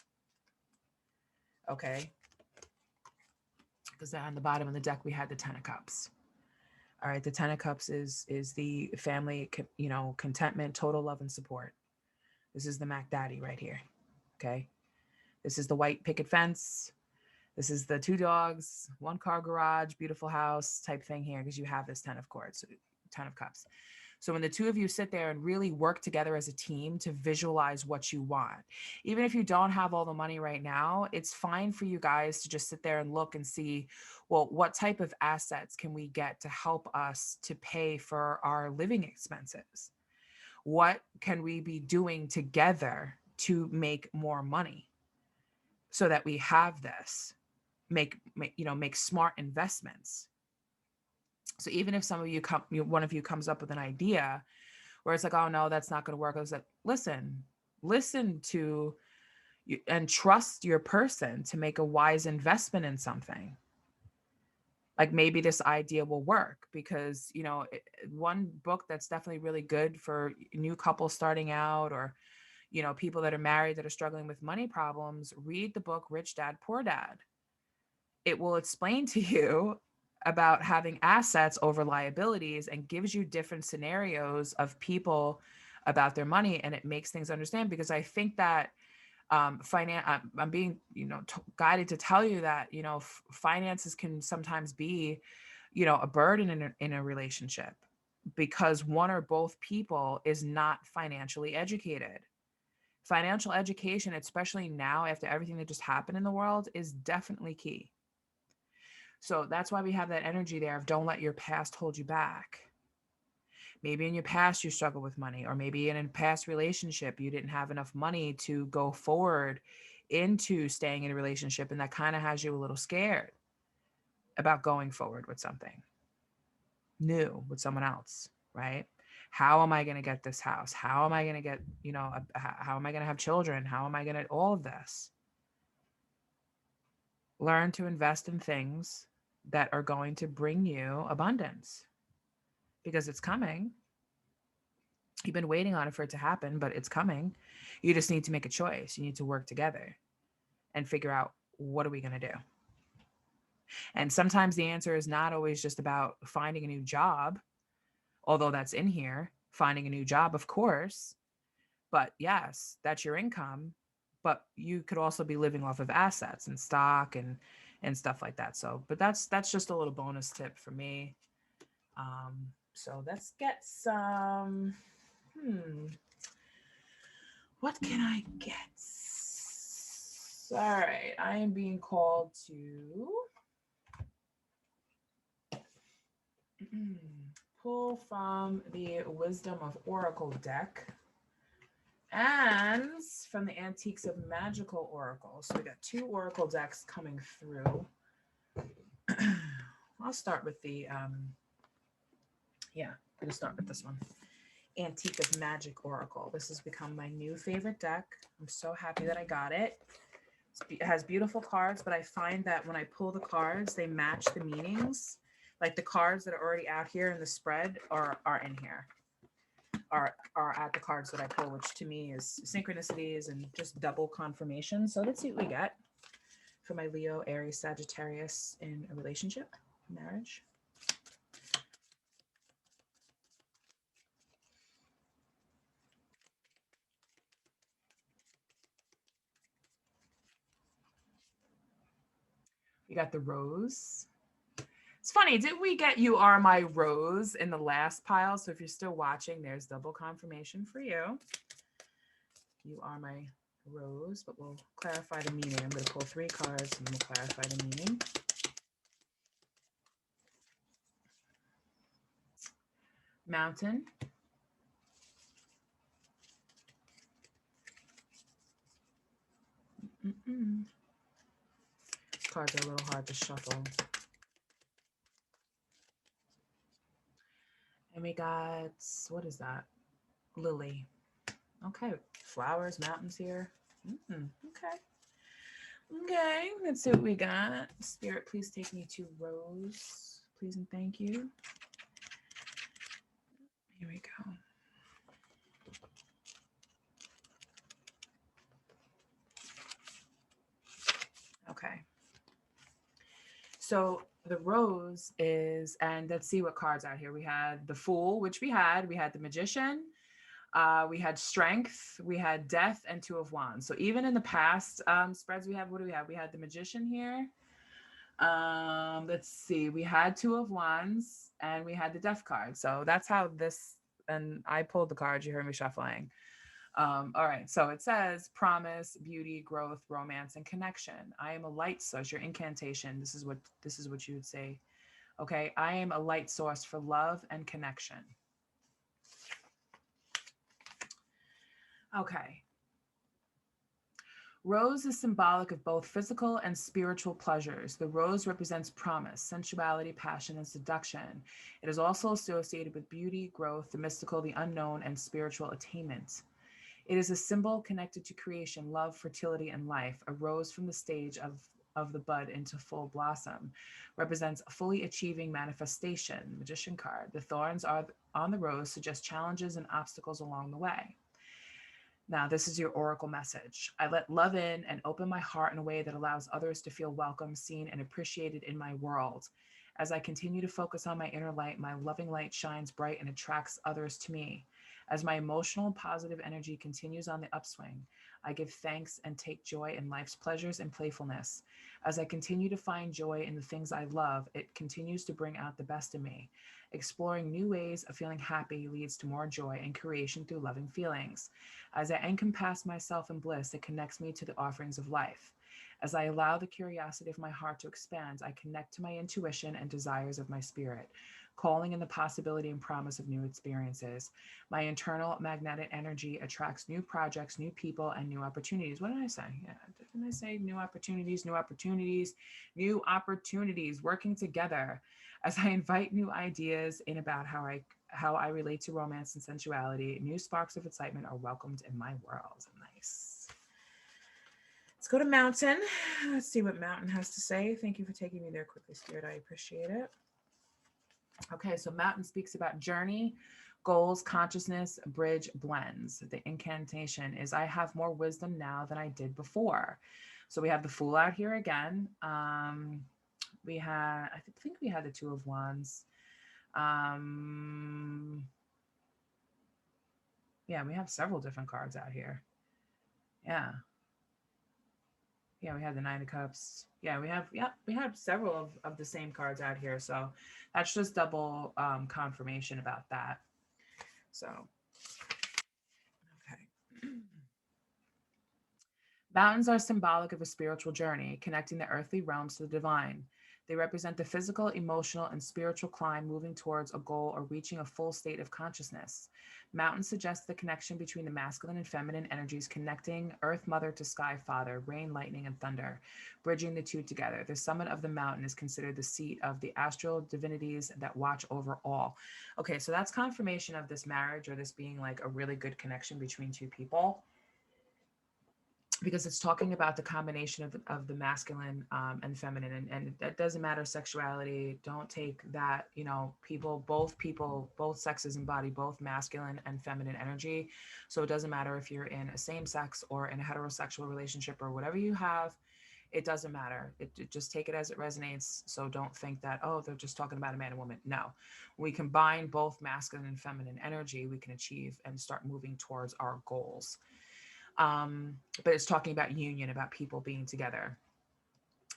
okay, because on the bottom of the deck we had the 10 of Cups. All right, the 10 of Cups is the family, contentment, total love and support. This is the Mac Daddy right here. Okay, this is the white picket fence. This is the 2 dogs, 1 car garage, beautiful house type thing here, because you have this 10 of Cups. So when the two of you sit there and really work together as a team to visualize what you want, even if you don't have all the money right now, it's fine for you guys to just sit there and look and see, well, what type of assets can we get to help us to pay for our living expenses? What can we be doing together to make more money so that we have this? Make smart investments. So even if some of you one of you comes up with an idea where it's like, oh no, that's not going to work. I was like, listen to you and trust your person to make a wise investment in something. Like maybe this idea will work, because, one book that's definitely really good for new couples starting out, or, people that are married that are struggling with money problems, read the book Rich Dad, Poor Dad. It will explain to you about having assets over liabilities and gives you different scenarios of people about their money, and it makes things understand. Because I think that I'm being, guided to tell you that, finances can sometimes be, a burden in a relationship because one or both people is not financially educated. Financial education, especially now after everything that just happened in the world, is definitely key. So that's why we have that energy there of don't let your past hold you back. Maybe in your past you struggle with money, or maybe in a past relationship you didn't have enough money to go forward into staying in a relationship, and that kind of has you a little scared about going forward with something new with someone else, right? How am I going to get this house? How am I going to get, how am I going to have children? How am I going to, all of this? Learn to invest in things that are going to bring you abundance because it's coming. You've been waiting on it for it to happen, but it's coming. You just need to make a choice. You need to work together and figure out, what are we going to do? And sometimes the answer is not always just about finding a new job, although that's in here, finding a new job, of course. But yes, that's your income, but you could also be living off of assets and stock and stuff like that. So, but that's just a little bonus tip for me. So let's get some. What can I get? All right, I am being called to pull from the Wisdom of Oracle deck and from the Antiques of Magical Oracle. So we got 2 Oracle decks coming through. I'll start with the, I'm going to start with this one. Antique of Magic Oracle. This has become my new favorite deck. I'm so happy that I got it. It has beautiful cards, but I find that when I pull the cards, they match the meanings. Like the cards that are already out here in the spread are in here. Are at the cards that I pull, which to me is synchronicities and just double confirmation. So let's see what we got for my Leo, Aries, Sagittarius in a relationship, marriage. We got the Rose. It's funny, did we get You Are My Rose in the last pile? So if you're still watching, there's double confirmation for you. You Are My Rose, but we'll clarify the meaning. I'm going to pull 3 cards and we'll clarify the meaning. Mountain. Cards are a little hard to shuffle. And we got, what is that? Lily. Okay, flowers, mountains here. Okay. Okay, let's see what we got. Spirit, please take me to Rose. Please and thank you. Here we go. Okay. So the Rose is, and let's see what cards out here. We had the Fool, which we had the Magician, we had Strength, we had Death, and 2 of Wands. So even in the past spreads, we have, what do we have? We had the Magician here. Let's see, we had 2 of Wands and we had the Death card. So that's how this, and I pulled the cards, you heard me shuffling. All right, so it says promise, beauty, growth, romance, and connection. I am a light source. Your incantation. This is what you would say. Okay, I am a light source for love and connection. Okay. Rose is symbolic of both physical and spiritual pleasures. The rose represents promise, sensuality, passion, and seduction. It is also associated with beauty, growth, the mystical, the unknown, and spiritual attainment. It is a symbol connected to creation, love, fertility, and life. A rose from the stage of the bud into full blossom represents fully achieving manifestation. Magician card. The thorns are on the rose suggest challenges and obstacles along the way. Now, this is your oracle message. I let love in and open my heart in a way that allows others to feel welcome, seen, and appreciated in my world. As I continue to focus on my inner light, my loving light shines bright and attracts others to me. As my emotional and positive energy continues on the upswing, I give thanks and take joy in life's pleasures and playfulness. As I continue to find joy in the things I love, it continues to bring out the best in me. Exploring new ways of feeling happy leads to more joy and creation through loving feelings. As I encompass myself in bliss, it connects me to the offerings of life. As I allow the curiosity of my heart to expand, I connect to my intuition and desires of my spirit, calling in the possibility and promise of new experiences. My internal magnetic energy attracts new projects, new people, and new opportunities. What did I say? Yeah, didn't I say new opportunities, new opportunities, new opportunities working together as I invite new ideas in about how I relate to romance and sensuality. New sparks of excitement are welcomed in my world. Nice. Let's go to Mountain. Let's see what Mountain has to say. Thank you for taking me there quickly, Spirit. I appreciate it. Okay, so Mountain speaks about journey, goals, consciousness, bridge, blends. The incantation is I have more wisdom now than I did before. So we have the Fool out here again. We had, I think we had the Two of Wands. Yeah, we have several different cards out here. Yeah. Yeah, we have the Nine of Cups. Yeah, we have several of the same cards out here. So that's just double confirmation about that. So, okay. Mountains are symbolic of a spiritual journey, connecting the earthly realms to the divine. They represent the physical, emotional, and spiritual climb moving towards a goal or reaching a full state of consciousness. Mountains suggest the connection between the masculine and feminine energies, connecting Earth Mother to Sky Father, rain, lightning, and thunder, bridging the two together. The summit of the mountain is considered the seat of the astral divinities that watch over all. Okay, so that's confirmation of this marriage or this being like a really good connection between two people, because it's talking about the combination of the masculine and feminine, and that doesn't matter sexuality. Don't take that, people, both sexes embody both masculine and feminine energy. So it doesn't matter if you're in a same sex or in a heterosexual relationship or whatever you have. It doesn't matter. It just take it as it resonates. So don't think that, oh, they're just talking about a man and woman. No, we combine both masculine and feminine energy, we can achieve and start moving towards our goals. But it's talking about union, about people being together.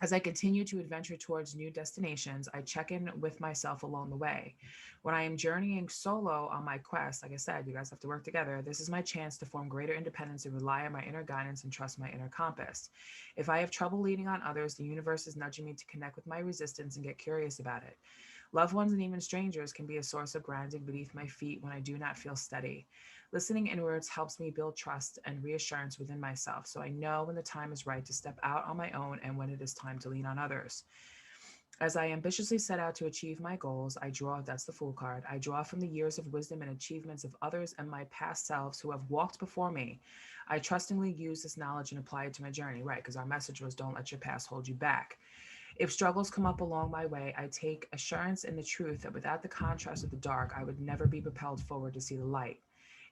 As I continue to adventure towards new destinations, I check in with myself along the way. When I am journeying solo on my quest, like I said, you guys have to work together. This is my chance to form greater independence and rely on my inner guidance and trust my inner compass. If I have trouble leaning on others, the universe is nudging me to connect with my resistance and get curious about it. Loved ones and even strangers can be a source of grounding beneath my feet when I do not feel steady. Listening inwards helps me build trust and reassurance within myself, so I know when the time is right to step out on my own and when it is time to lean on others. As I ambitiously set out to achieve my goals, that's the Fool card, I draw from the years of wisdom and achievements of others and my past selves who have walked before me. I trustingly use this knowledge and apply it to my journey, right? Because our message was don't let your past hold you back. If struggles come up along my way, I take assurance in the truth that without the contrast of the dark, I would never be propelled forward to see the light.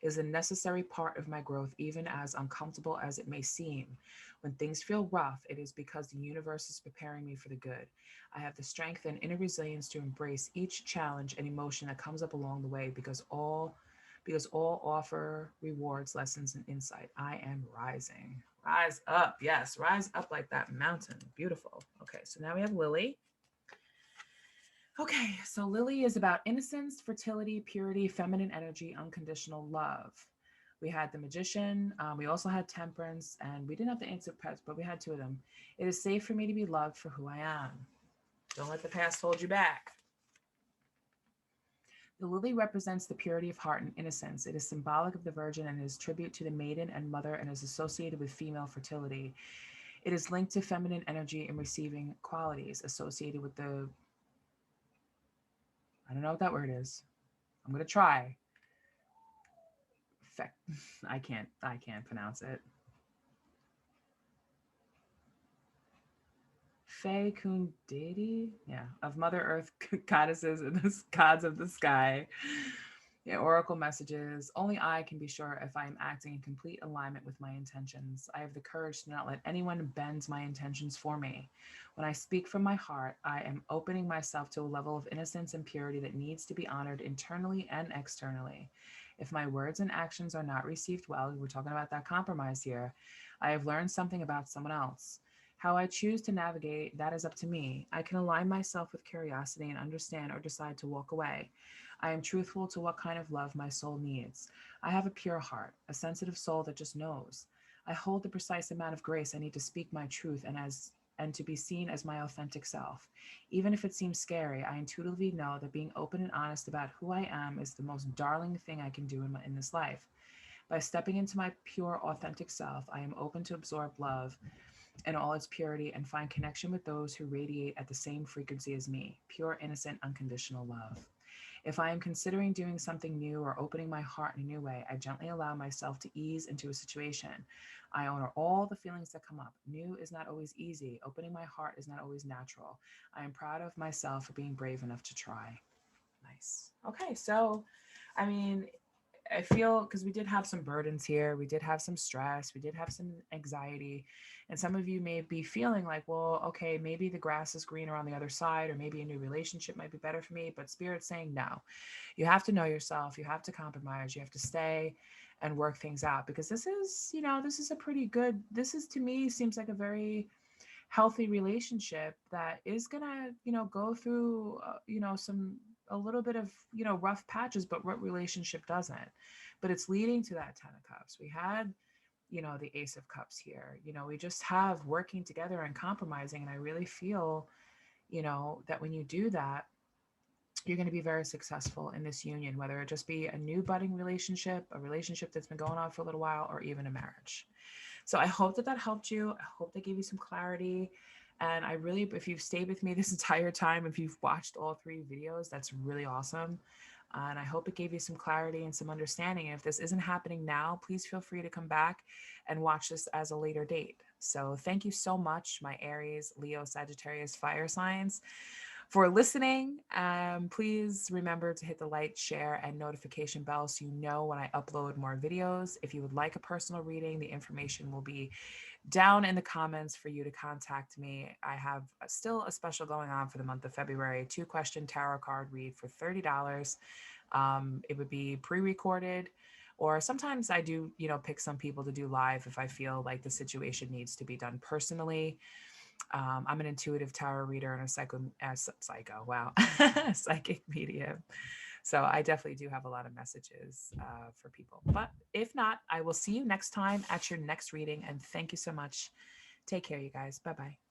It is a necessary part of my growth, even as uncomfortable as it may seem. When things feel rough, it is because the universe is preparing me for the good. I have the strength and inner resilience to embrace each challenge and emotion that comes up along the way because all offer rewards, lessons, and insight. I am rising. Rise up. Yes, rise up like that mountain. Beautiful. Okay, so now we have Lily. Okay, so Lily is about innocence, fertility, purity, feminine energy, unconditional love. We had the Magician. We also had Temperance, and we didn't have the Ace of Pets, but we had two of them. It is safe for me to be loved for who I am. Don't let the past hold you back. The lily represents the purity of heart and innocence. It is symbolic of the Virgin and is tribute to the maiden and mother and is associated with female fertility. It is linked to feminine energy and receiving qualities associated with the, I don't know what that word is. I'm going to try. I can't pronounce it. Fecundity, yeah, of Mother Earth goddesses and the gods of the sky. Yeah, oracle messages. Only I can be sure if I am acting in complete alignment with my intentions. I have the courage to not let anyone bend my intentions for me. When I speak from my heart, I am opening myself to a level of innocence and purity that needs to be honored internally and externally. If my words and actions are not received well, we're talking about that compromise here, I have learned something about someone else. How I choose to navigate, that is up to me. I can align myself with curiosity and understand or decide to walk away. I am truthful to what kind of love my soul needs. I have a pure heart, a sensitive soul that just knows. I hold the precise amount of grace I need to speak my truth and to be seen as my authentic self. Even if it seems scary, I intuitively know that being open and honest about who I am is the most darling thing I can do in this life. By stepping into my pure, authentic self, I am open to absorb love in all its purity and find connection with those who radiate at the same frequency as me pure, innocent, unconditional love. If I am considering doing something new or opening my heart in a new way, I gently allow myself to ease into a situation. I honor all the feelings that come up. New is not always easy. Opening my heart is not always natural. I am proud of myself for being brave enough to try. Nice. Okay, so I mean, I feel because we did have some burdens here, we did have some stress, we did have some anxiety, and some of you may be feeling like, well, okay, maybe the grass is greener on the other side, or maybe a new relationship might be better for me. But Spirit's saying no. You have to know yourself, you have to compromise, you have to stay and work things out because this is, this is a pretty good, this is to me seems like a very healthy relationship that is gonna go through some a little bit of rough patches, but what relationship doesn't? But it's leading to that 10 of cups. We had the ace of cups here. We just have working together and compromising, and I really feel that when you do that, you're going to be very successful in this union, whether it just be a new budding relationship, a relationship that's been going on for a little while, or even a marriage. So I hope that helped you. I hope that gave you some clarity. And I really, if you've stayed with me this entire time, if you've watched all 3 videos, that's really awesome. And I hope it gave you some clarity and some understanding. And if this isn't happening now, please feel free to come back and watch this as a later date. So thank you so much, my Aries, Leo, Sagittarius, fire signs, for listening. Please remember to hit the like, share, and notification bell so you know when I upload more videos. If you would like a personal reading, the information will be down in the comments for you to contact me. I have still a special going on for the month of February, 2-question tarot card read for $30. It would be pre-recorded, or sometimes I do, pick some people to do live if I feel like the situation needs to be done personally. I'm an intuitive tarot reader and wow, psychic medium. So I definitely do have a lot of messages for people. But if not, I will see you next time at your next reading. And thank you so much. Take care, you guys. Bye bye.